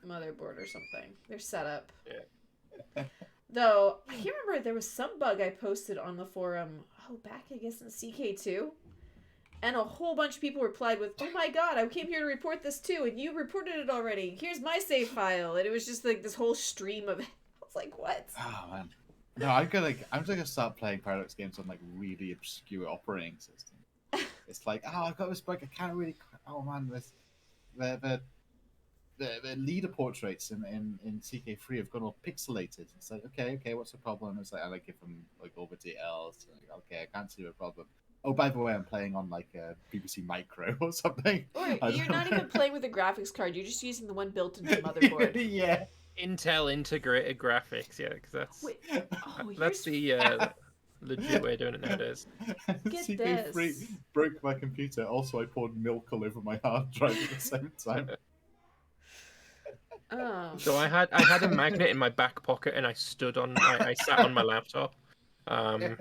motherboard or something. Their setup. Yeah. Though, I can't remember, there was some bug I posted on the forum, back, I guess, in CK2. And a whole bunch of people replied with, "Oh my god, I came here to report this too, and you reported it already. Here's my save file." And it was just like this whole stream of it. I was like, what? Oh, man. No, I'm gonna start playing Paradox games on like really obscure operating systems. It's like, I've got this bug, I can't really. Oh man, the leader portraits in CK3 have gone all pixelated. It's like, okay, what's the problem? It's like I give them like all the details. Like, okay, I can't see the problem. Oh, by the way, I'm playing on like a BBC Micro or something. Or I you're don't not know. even playing with a graphics card. You're just using the one built into the motherboard. Yeah. Intel integrated graphics, yeah, because Wait. Oh, that's the legit way of doing it nowadays. Get CK3 this. broke my computer. Also, I poured milk all over my hard drive at the same time. So I had a magnet in my back pocket, and I sat on my laptop. And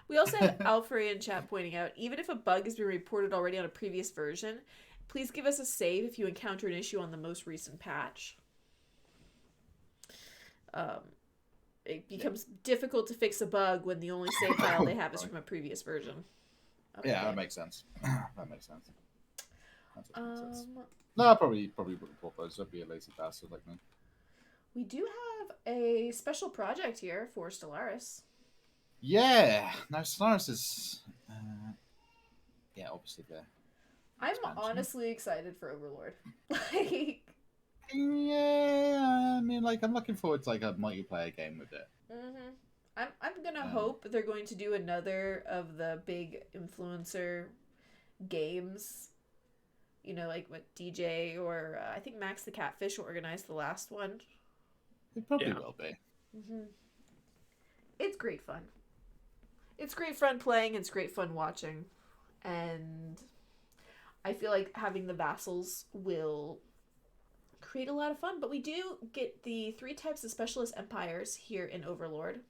We also had Alfred in chat pointing out, even if a bug has been reported already on a previous version, please give us a save if you encounter an issue on the most recent patch. It becomes difficult to fix a bug when the only save file they have is from a previous version. Yeah, that makes sense. That makes sense. That makes sense. No, I probably wouldn't pop those. I'd be a lazy bastard like me. We do have a special project here for Stellaris. Yeah, now Stellaris is, yeah, obviously there. I'm Expansion. honestly excited for Overlord. Like, yeah, I mean, like, I'm looking forward to like a multiplayer game with it. I'm gonna hope they're going to do another of the big influencer games. You know, like what DJ or I think Max the Catfish organized the last one. It probably will be. It's great fun. It's great fun playing. It's great fun watching, and I feel like having the vassals will create a lot of fun. But we do get the 3 types of specialist empires here in Overlord,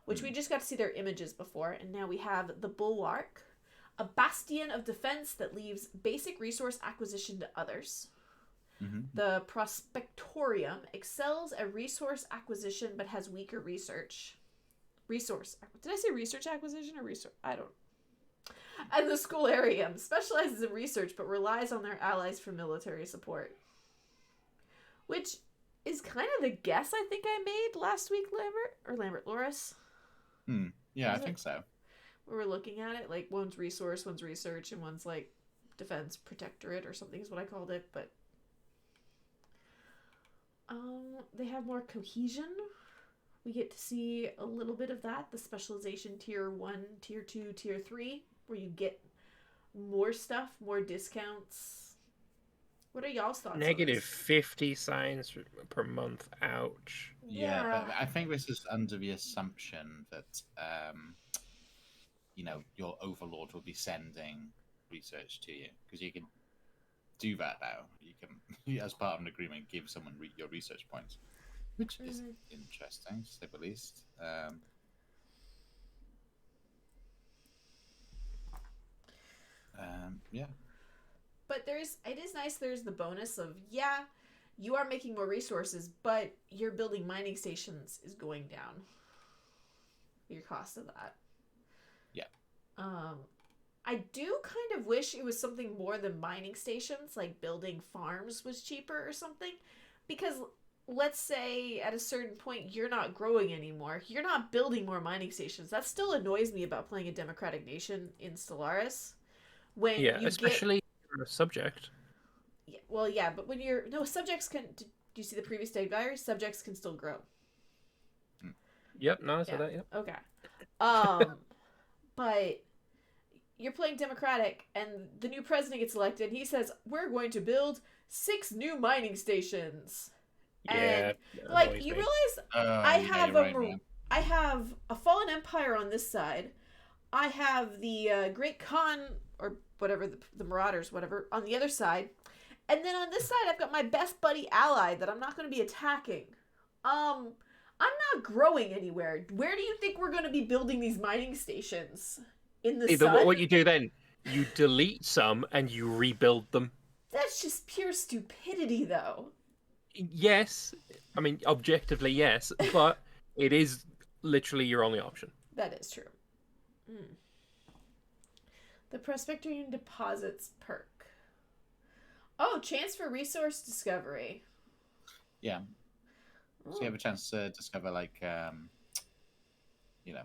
which we just got to see their images before, and now we have the Bulwark, a bastion of defense that leaves basic resource acquisition to others. The Prospectorium excels at resource acquisition but has weaker research. Did I say research acquisition or research? I don't. And the Scholarium specializes in research but relies on their allies for military support. Which is kind of the guess I think I made last week, Lambert Loris. Yeah, I think so. We were looking at it, like one's resource, one's research, and one's like defense protectorate or something is what I called it, but they have more cohesion. We get to see a little bit of that, the specialization tier 1, tier 2, tier 3, where you get more stuff, more discounts. What are y'all's thoughts negative 50 signs per month. Ouch. Yeah, but I think this is under the assumption that you know, your overlord will be sending research to you, because you can do that now. You can, as part of an agreement, give someone your research points, which is interesting, to say the least. Yeah. But it is nice there's the bonus of, yeah, you are making more resources, but your building mining stations is going down. Your cost of that. Yeah. I do kind of wish it was something more than mining stations, like building farms was cheaper or something. Because let's say at a certain point you're not growing anymore. You're not building more mining stations. That still annoys me about playing a democratic nation in Stellaris. When especially a subject. Yeah, well, yeah, but when you're... No, subjects can... Do you see the previous day diary? Subjects can still grow. Yep, no, I saw that, yep. Okay. But you're playing democratic, and the new president gets elected, and he says, we're going to build 6 new mining stations. Yeah. And, like, you realize I have a fallen empire on this side. I have the Great Khan, or whatever, the Marauders, whatever, on the other side. And then on this side, I've got my best buddy ally that I'm not going to be attacking. I'm not growing anywhere. Where do you think we're going to be building these mining stations? In the sun? What you do then, you delete some and you rebuild them. That's just pure stupidity, though. Yes. I mean, objectively, yes. But it is literally your only option. That is true. The Prospectorium Deposits perk. Oh, chance for resource discovery. Yeah. So you have a chance to discover, like, you know,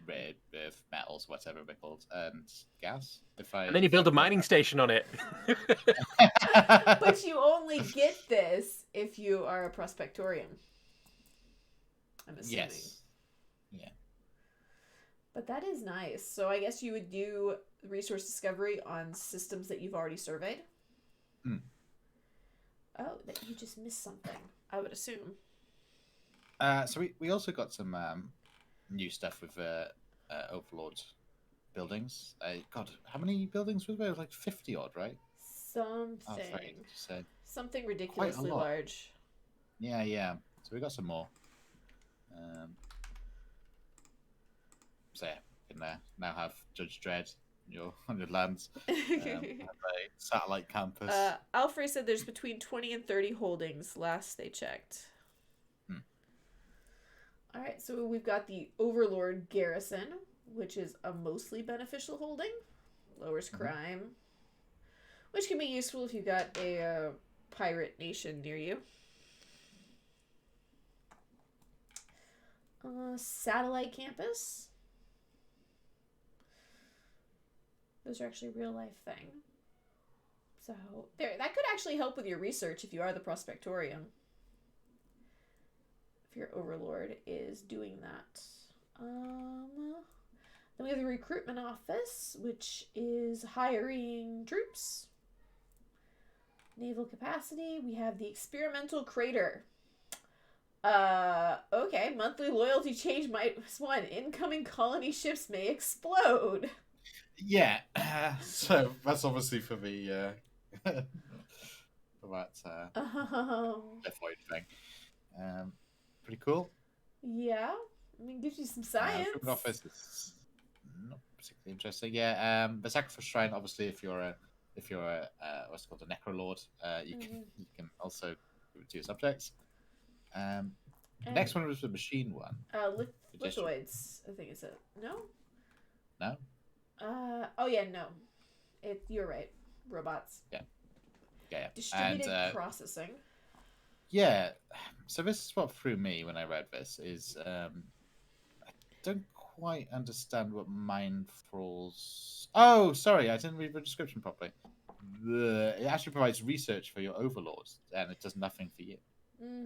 rare earth, metals, whatever they're called, and gas. And then you build a mining station on it. But you only get this if you are a Prospectorium. I'm assuming. Yes. Yeah. But that is nice. So I guess you would do resource discovery on systems that you've already surveyed? Hmm. Oh, that you just missed something, I would assume. So we also got some new stuff with Overlord buildings. God, how many buildings were there? Like 50 odd, right? Something. Oh, sorry, you said Something quite a ridiculously lot. large. Yeah. So we got some more. So yeah, you can now have Judge Dredd on your lands. Have a satellite campus. Alfred said there's between 20 and 30 holdings last they checked. Alright, so we've got the Overlord Garrison, which is a mostly beneficial holding. Lowers crime. Which can be useful if you've got a pirate nation near you. Satellite campus. Those are actually a real life thing. So that could actually help with your research if you are the Prospectorium. If your Overlord is doing that. Then we have the recruitment office, which is hiring troops. Naval capacity. We have the experimental crater. Okay. Monthly loyalty change -1. Incoming colony ships may explode. Yeah. So that's obviously for the for that void thing. Pretty cool. Yeah. I mean, gives you some science. Recruitment office is not particularly interesting. Yeah. The sacrifice shrine. Obviously, if you're a what's it called, a necrolord, you can also give it to your subjects. The next one was the machine one. Lithoids, I think is it. No? No? Oh yeah, no. You're right. Robots. Yeah. Distributed processing. Yeah. So this is what threw me when I read this is I don't quite understand what mind thralls. Oh, sorry, I didn't read the description properly. It actually provides research for your overlords, and it does nothing for you.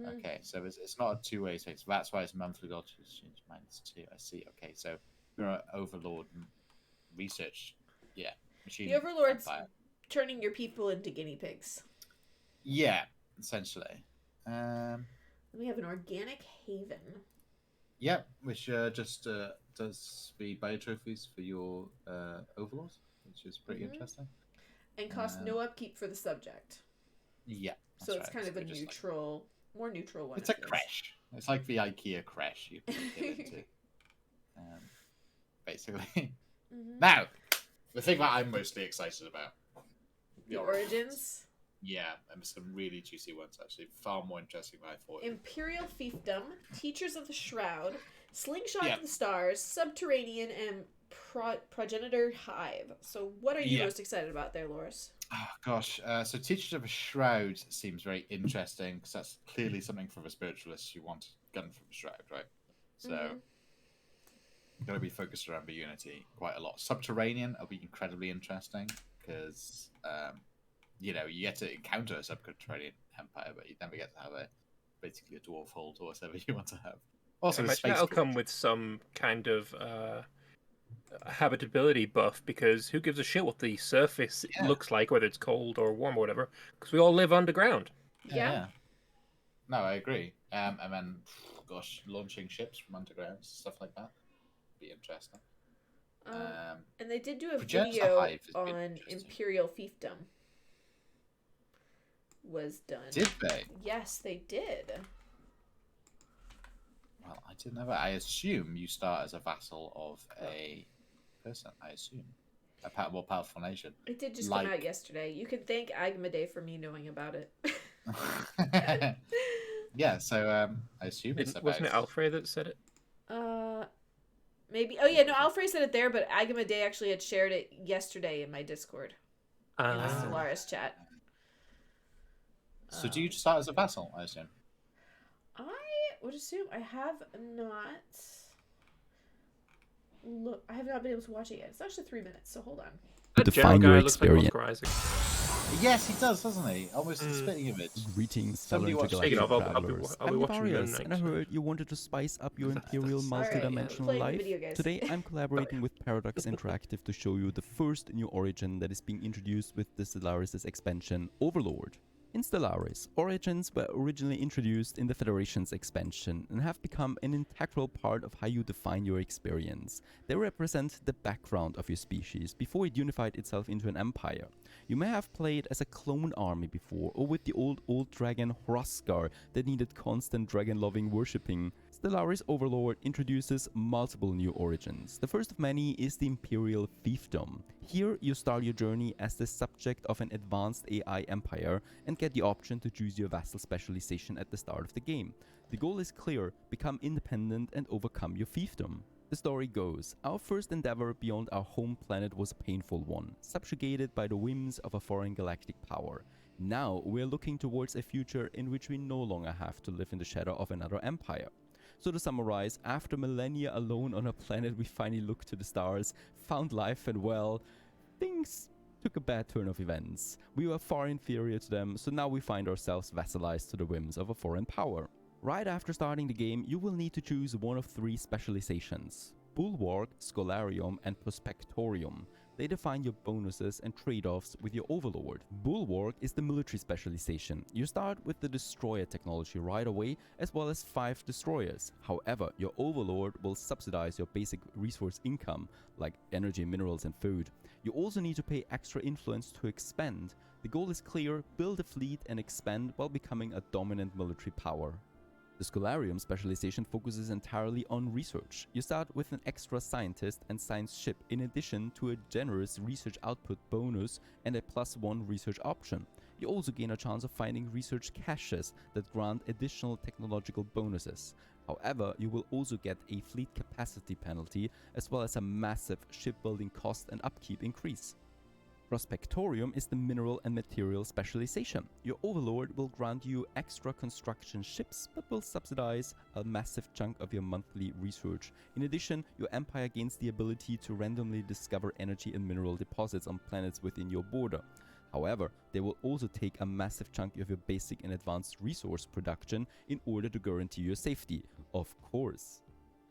Okay, so it's not a two-way thing. So that's why it's monthly loyalty exchange -2. I see. Okay, so you're an overlord research. Yeah, machine. The overlord's turning your people into guinea pigs. Yeah, essentially. We have an organic haven. Yep, which just does the biotrophies for your overlords, which is pretty interesting. And costs no upkeep for the subject. Yeah. So it's kind of a neutral, more neutral one. It's a creche. It's like the IKEA creche you put it into. Basically. Now, the thing that I'm mostly excited about. The origins? Yeah, and some really juicy ones, actually. Far more interesting than I thought. Imperial Fiefdom, Teachers of the Shroud, Slingshot to the Stars, Subterranean, and Progenitor Hive. So what are you most excited about there, Loris? Oh, gosh. So Teachers of the Shroud seems very interesting, because that's clearly something for the spiritualists you want gun from the Shroud, right? So going to be focused around the Unity quite a lot. Subterranean will be incredibly interesting, because... you get to encounter a subterranean empire, but you never get to have basically a dwarf hold or whatever you want to have. Also, that'll come with some kind of habitability buff, because who gives a shit what the surface looks like, whether it's cold or warm or whatever, because we all live underground. Yeah. No, I agree. And then, gosh, launching ships from underground, stuff like that, would be interesting. And they did do a video on Imperial Fiefdom. Was done. Did they? Yes, they did. Well, I didn't know that. I assume you start as a vassal of a person. I assume a more powerful nation. It did just come out yesterday. You can thank Agmade for me knowing about it. Yeah, so I assume wasn't it Alfred that said it? Maybe. Oh yeah, no, Alfred said it there, but Agmade actually had shared it yesterday in my Discord in the Solaris chat. So do you start as a vassal, I assume? I would assume I have not been able to watch it yet. It's actually 3 minutes, so hold on. Define your experience. Yes, he does, doesn't he? Almost a spitting image. Greetings, fellow Somebody watch intergalactic Speaking of, travelers. I'll be I'm watching Moon Nefarious, Knight and I tonight. heard you wanted to spice up your imperial Alright, multidimensional playing the life. video, guys. Today, I'm collaborating with Paradox Interactive to show you the first new origin that is being introduced with the Stellaris' expansion, Overlord. In Stellaris, origins were originally introduced in the Federation's expansion and have become an integral part of how you define your experience. They represent the background of your species before it unified itself into an empire. You may have played as a clone army before, or with the old dragon Hrothgar that needed constant dragon-loving worshipping. Stellaris Overlord introduces multiple new origins. The first of many is the Imperial Fiefdom. Here you start your journey as the subject of an advanced AI empire and get the option to choose your vassal specialization at the start of the game. The goal is clear: become independent and overcome your fiefdom. The story goes, our first endeavor beyond our home planet was a painful one, subjugated by the whims of a foreign galactic power. Now we're looking towards a future in which we no longer have to live in the shadow of another empire. So to summarize, after millennia alone on a planet, we finally looked to the stars, found life, and well, things took a bad turn of events. We were far inferior to them, so now we find ourselves vassalized to the whims of a foreign power. Right after starting the game, you will need to choose one of three specializations: Bulwark, Scholarium, and Prospectorium. They define your bonuses and trade-offs with your Overlord. Bulwark is the military specialization. You start with the destroyer technology right away, as well as 5 destroyers. However, your Overlord will subsidize your basic resource income, like energy, minerals, and food. You also need to pay extra influence to expand. The goal is clear: build a fleet and expand while becoming a dominant military power. The Scholarium specialization focuses entirely on research. You start with an extra scientist and science ship, in addition to a generous research output bonus and a +1 research option. You also gain a chance of finding research caches that grant additional technological bonuses. However, you will also get a fleet capacity penalty, as well as a massive shipbuilding cost and upkeep increase. Prospectorium is the mineral and material specialization. Your Overlord will grant you extra construction ships, but will subsidize a massive chunk of your monthly research. In addition, your empire gains the ability to randomly discover energy and mineral deposits on planets within your border. However, they will also take a massive chunk of your basic and advanced resource production in order to guarantee your safety, of course.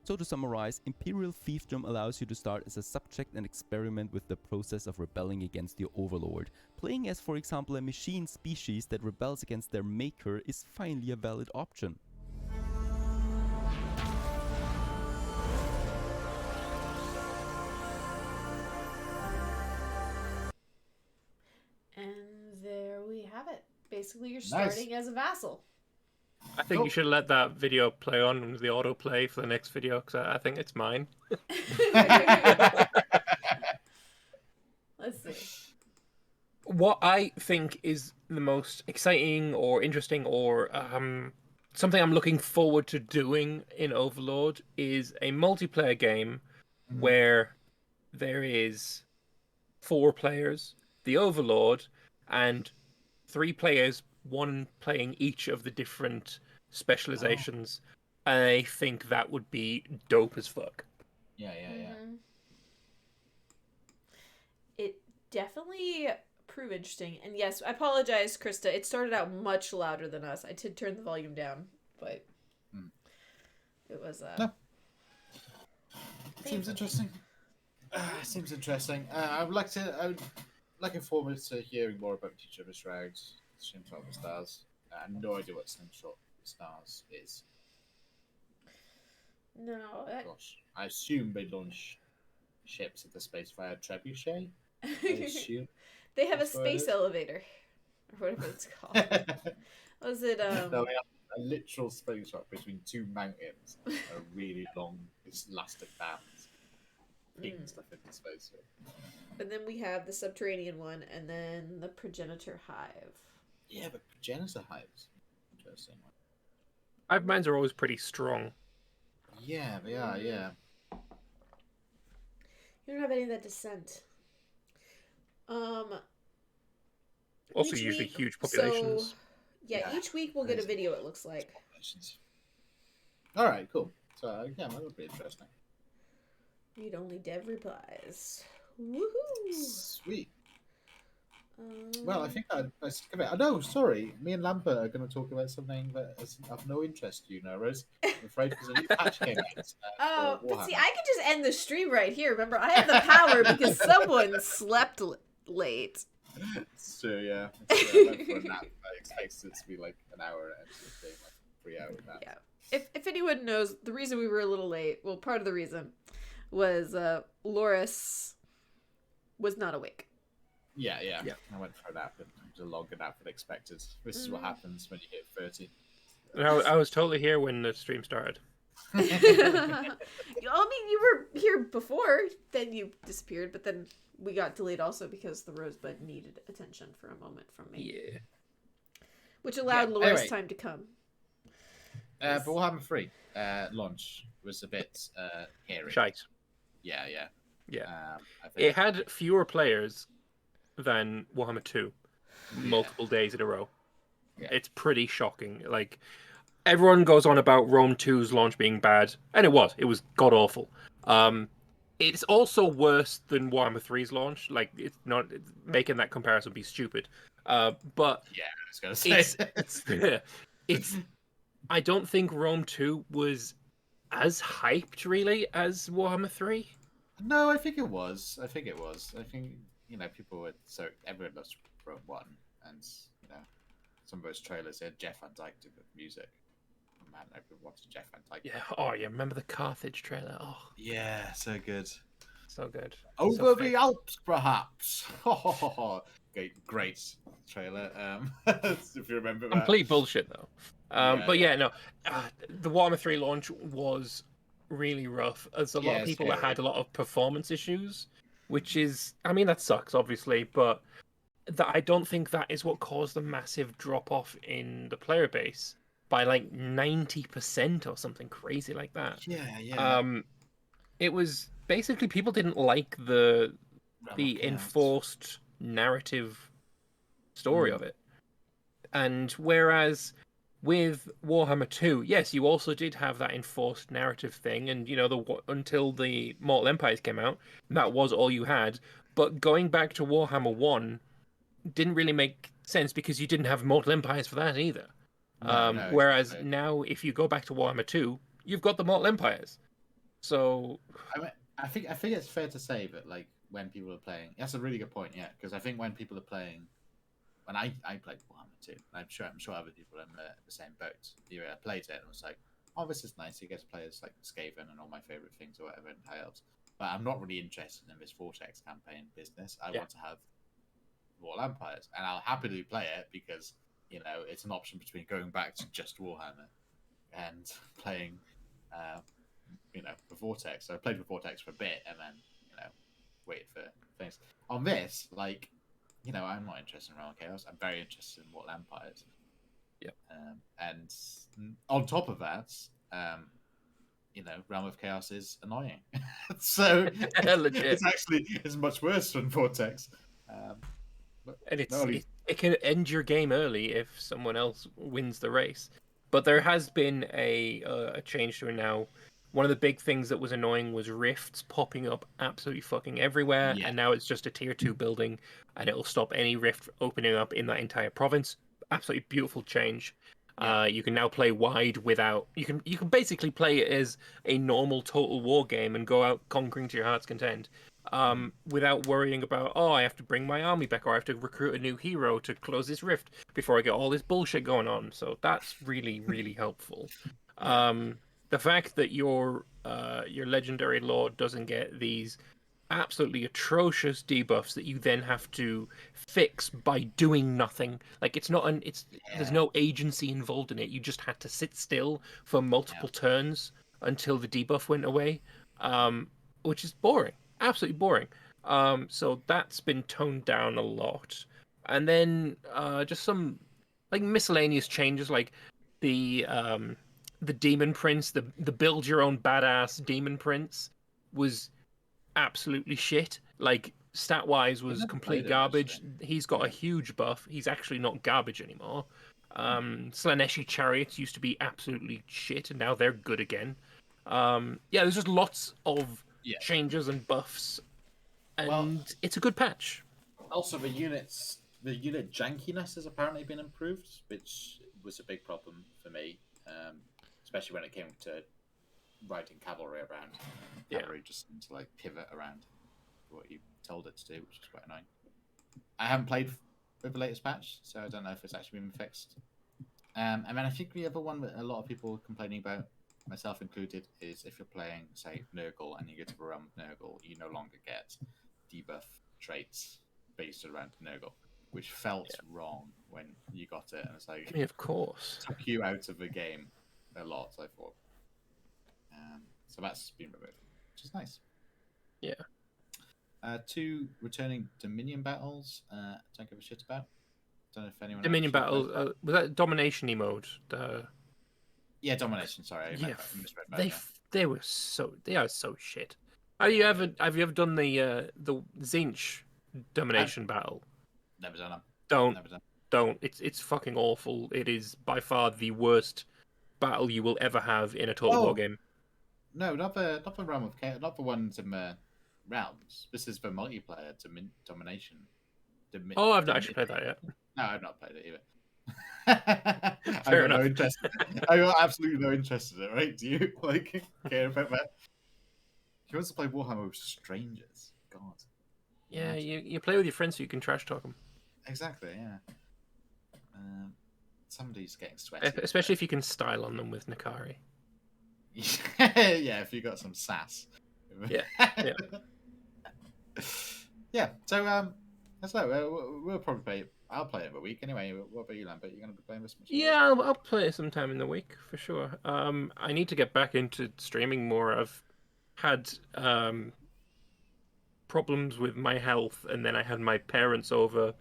So to summarize, Imperial Fiefdom allows you to start as a subject and experiment with the process of rebelling against your Overlord. Playing as, for example, a machine species that rebels against their maker is finally a valid option. And there we have it. Basically, you're Nice. starting as a vassal. I think you should let that video play on the autoplay for the next video, because I think it's mine. Let's see. What I think is the most exciting or interesting or something I'm looking forward to doing in Overlord is a multiplayer game where there is 4 players, the Overlord, and 3 players, one playing each of the different specializations. I think that would be dope as fuck. Yeah. It definitely proved interesting. And yes, I apologize, Krista. It started out much louder than us. I did turn the volume down, but it was No. Seems interesting. Seems interesting. I'm looking forward to hearing more about Teacher of the Shrouds, Slingshot of the Stars. I have no idea what Slingshot of the Stars is. no. Gosh, I assume they launch ships at the space via trebuchet. I assume. They have a That's what it space is. elevator, or whatever it's called. Was it No, we have a literal space rock between 2 mountains, a really long, elastic bands, picking stuff into space. And then we have the subterranean one, and then the progenitor hive. Yeah, but progenitor hives. Interesting. Hive minds are always pretty strong. Yeah, they are. Yeah. You don't have any of that descent. Also, Each usually week- huge populations. So, yeah, each week we'll get a video, it looks like. All right, cool. So yeah, that would be interesting. Read only dev replies. Woohoo! Sweet. Well, I think I stick of it. No, sorry. Me and Lambert are going to talk about something that is of no interest to you now, Rose. I'm afraid because a new patch came out. Oh, For but see, Warhammer. I could just end the stream right here. Remember, I have the power because someone slept late. It's true, yeah. I went for a nap. I expected it to be like an hour and it being like a 3-hour nap. Yeah. If anyone knows, the reason we were a little late, well, part of the reason was Loris was not awake. Yeah. I went for a nap and it was a longer nap than expected. This is what happens when you hit 30. I was totally here when the stream started. I mean, you were here before, then you disappeared, but then we got delayed also because the Rosebud needed attention for a moment from me. Yeah. Which allowed Loris time to come. But Warhammer 3 launch was a bit hairy. Shite. Yeah. I think it had fewer players than Warhammer 2 multiple days in a row. Yeah. It's pretty shocking. Like, everyone goes on about Rome 2's launch being bad, and it was god awful. It's also worse than Warhammer 3's launch. Like, it's making that comparison be stupid. But yeah, I was gonna say it's I don't think Rome 2 was as hyped really as Warhammer 3. No, I think it was. I think people were everyone loves Rome 1, and some of those trailers had Jeff Van Dyke do the music. Oh, man, everyone wanted Jeff Van Dyke. Yeah. Oh, yeah. Remember the Carthage trailer? Oh, yeah, so good. So good. Over the Alps, perhaps. Great trailer. If you remember that. Complete bullshit though. The Warhammer 3 launch was really rough. There's a lot of people that had a lot of performance issues, which is, I mean, that sucks obviously, but I don't think that is what caused the massive drop off in the player base by like 90% or something crazy like that. Yeah. It was basically people didn't like the enforced narrative story of it. And whereas with Warhammer 2, yes, you also did have that enforced narrative thing, and until the Mortal Empires came out, that was all you had. But going back to Warhammer 1 didn't really make sense because you didn't have Mortal Empires for that either. Whereas now, if you go back to Warhammer 2, you've got the Mortal Empires. So I think it's fair to say that like when people are playing, that's a really good point. Yeah, because I think when people are playing, when I played Warhammer 2, I'm sure other people are in the same boat. I played it and was like, oh, this is nice. You get to play as like Skaven and all my favorite things or whatever and helps. But I'm not really interested in this Vortex campaign business. I want to have Mortal Empires, and I'll happily play it because it's an option between going back to just Warhammer and playing the Vortex. So I played with Vortex for a bit and then waited for things. On this, like, I'm not interested in Realm of Chaos. I'm very interested in Mortal Empires. Yep. And on top of that, Realm of Chaos is annoying. So it's much worse than Vortex. And it can end your game early if someone else wins the race. But there has been a change to it now. One of the big things that was annoying was rifts popping up absolutely fucking everywhere, and now it's just a tier 2 building, and it'll stop any rift opening up in that entire province. Absolutely beautiful change. You can now play wide without... You can basically play it as a normal Total War game and go out conquering to your heart's content. Without worrying about, I have to bring my army back, or I have to recruit a new hero to close this rift before I get all this bullshit going on. So that's really, really helpful. The fact that your legendary lord doesn't get these absolutely atrocious debuffs that you then have to fix by doing nothing. Like, there's no agency involved in it. You just had to sit still for multiple turns until the debuff went away, which is boring. Absolutely boring. So that's been toned down a lot. And then just some like miscellaneous changes, like the Demon Prince, the build your own badass Demon Prince was absolutely shit. Like, stat wise was complete garbage. He's got a huge buff. He's actually not garbage anymore. Slaneshi Chariots used to be absolutely shit, and now they're good again. There's just lots of changes and buffs, and it's a good patch. Also, the units the unit jankiness has apparently been improved, which was a big problem for me, especially when it came to riding cavalry around. Cavalry just seemed to like pivot around what you told it to do, which is quite annoying. I haven't played with the latest patch, so I don't know if it's actually been fixed. And then I think the other one that a lot of people are complaining about, myself included, is if you're playing, say, Nurgle and you get to the realm of Nurgle, you no longer get debuff traits based around Nurgle, which felt wrong when you got it. And it's like, of course, took you out of the game a lot, I thought. So that's been removed, which is nice. Yeah. 2 returning Dominion battles. Don't give a shit about. Don't know if anyone. Dominion battles. Was that domination mode? Yeah, domination. Sorry, yeah, misread that, they are so shit. Have you ever done the Zinch domination battle? Never done them. Don't. It's fucking awful. It is by far the worst battle you will ever have in a Total War game. No, not the realm of chaos, not the ones in the realms. This is the multiplayer domination. I've not actually played that yet. No, I've not played it either. Fair enough. No interest. I got absolutely no interest in it. Right? Do you care about that? He wants to play Warhammer with strangers. God. Yeah, you play with your friends so you can trash talk them. Exactly. Yeah. Somebody's getting sweaty. Especially if you can style on them with Nakari. Yeah, if you got some sass. Yeah. Yeah. So that's we'll probably play. I'll play it in a week anyway. What about you, Lambert? You're going to be playing this much? Yeah, I'll play it sometime in the week for sure. I need to get back into streaming more. I've had problems with my health, and then I had my parents over,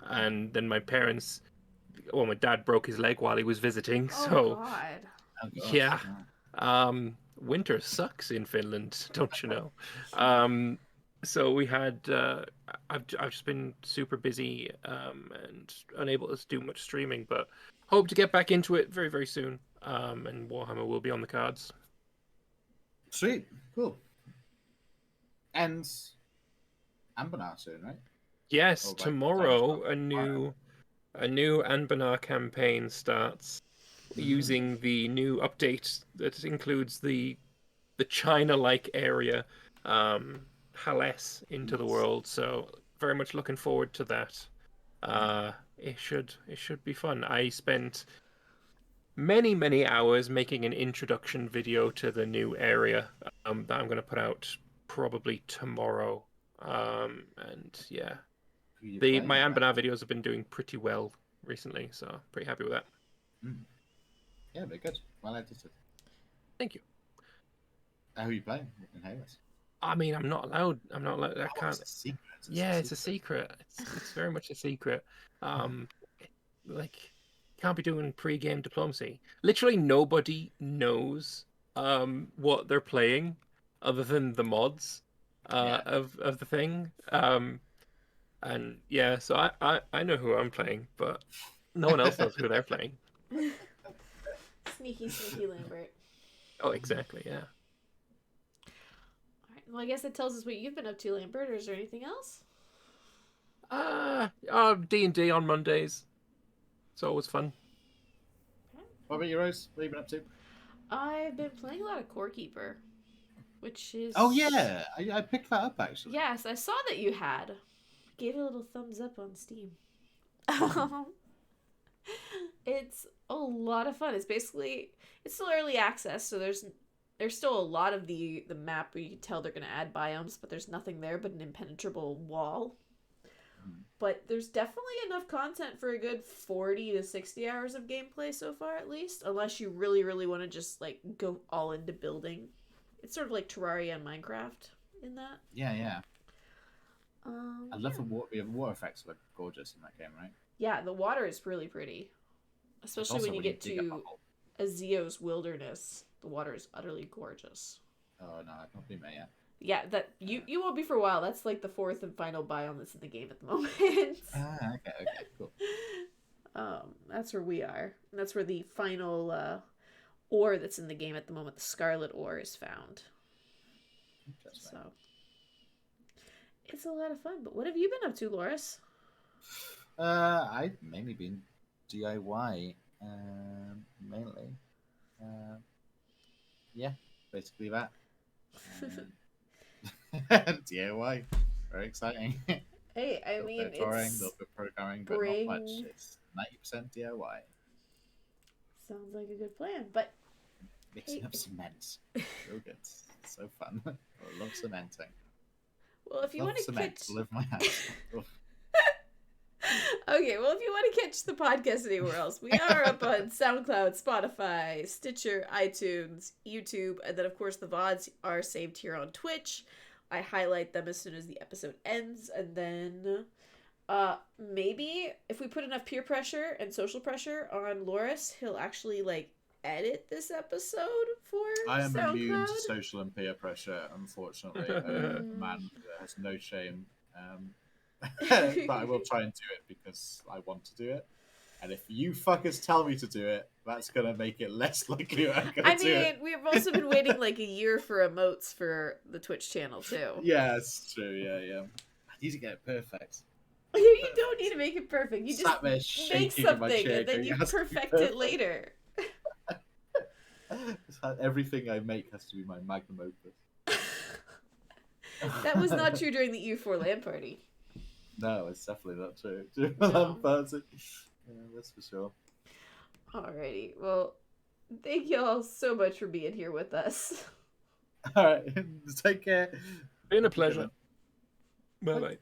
and then my dad broke his leg while he was visiting. Oh, God. Yeah. Winter sucks in Finland, don't you know? So we had. I've just been super busy and unable to do much streaming, but hope to get back into it very, very soon. And Warhammer will be on the cards. Sweet, cool. And Anbennar soon, right? Yes, tomorrow a new Anbennar campaign starts using the new update that includes the China-like area. Hales into the world, so very much looking forward to that. It should be fun. I spent many hours making an introduction video to the new area that I'm going to put out probably tomorrow. And yeah, my Anbennar videos have been doing pretty well recently, so pretty happy with that. Yeah, very good. Well edited. Thank you. How are you playing in Hales? I mean, I'm not allowed. I can't. It's a secret. It's a secret. It's very much a secret. Can't be doing pre-game diplomacy. Literally nobody knows what they're playing other than the mods of the thing. And yeah, so I know who I'm playing, but no one else knows who they're playing. Sneaky Lambert. Oh, exactly. Yeah. Well, I guess that tells us what you've been up to, Lambert, or is there anything else? D&D on Mondays. It's always fun. What about you, Rose? What have you been up to? I've been playing a lot of Core Keeper, which is... Oh, yeah! I picked that up, actually. Yes, I saw that you had. Gave it a little thumbs up on Steam. It's a lot of fun. It's still early access, so there's still a lot of the map where you can tell they're going to add biomes, but there's nothing there but an impenetrable wall. But there's definitely enough content for a good 40 to 60 hours of gameplay so far, at least. Unless you really, really want to just, like, go all into building. It's sort of like Terraria and Minecraft in that. Yeah. I love the water effects look gorgeous in that game, right? Yeah, the water is really pretty. Especially when you get to Azio's wilderness. The water is utterly gorgeous. Oh, no, I've not been there yet. Yeah, that you won't be for a while. That's like the 4th and final biome that's in the game at the moment. Okay, cool. That's where we are. And that's where the final ore that's in the game at the moment, the Scarlet Ore, is found. So it's a lot of fun. But what have you been up to, Loris? I've mainly been DIY, mainly. Yeah, basically that. DIY, very exciting. Hey, I A little mean, bit of touring, a it's little bit of programming, but not much. spring. It's 90% DIY. Sounds like a good plan, but Mixing Hey. up cement. Real good. So fun. I love cementing. well, if you Love want to cement catch, to live in my house. okay, well, if you want to catch the podcast anywhere else, we are up on SoundCloud, Spotify, Stitcher, iTunes, YouTube, and then of course the VODs are saved here on Twitch. I highlight them as soon as the episode ends, and then maybe if we put enough peer pressure and social pressure on Loris, he'll actually like edit this episode for I am SoundCloud. immune to social and peer pressure, unfortunately. A man that has no shame. But I will try and do it because I want to do it. And if you fuckers tell me to do it, that's going to make it less likely I'm going to do it. We've also been waiting like a year for emotes for the Twitch channel too. Yeah, it's true. Yeah. I need to get it perfect. You don't need to make it perfect. You Sat there just make shaking in my something chair and then going, you "It has to be perfect perfect." it later. Everything I make has to be my magnum opus. That was not true during the U4 LAN party. No, it's definitely not true. During No. the LAN party. Yeah, that's for sure. Alrighty, well, thank you all so much for being here with us. All right, take care. Been a pleasure. Bye bye.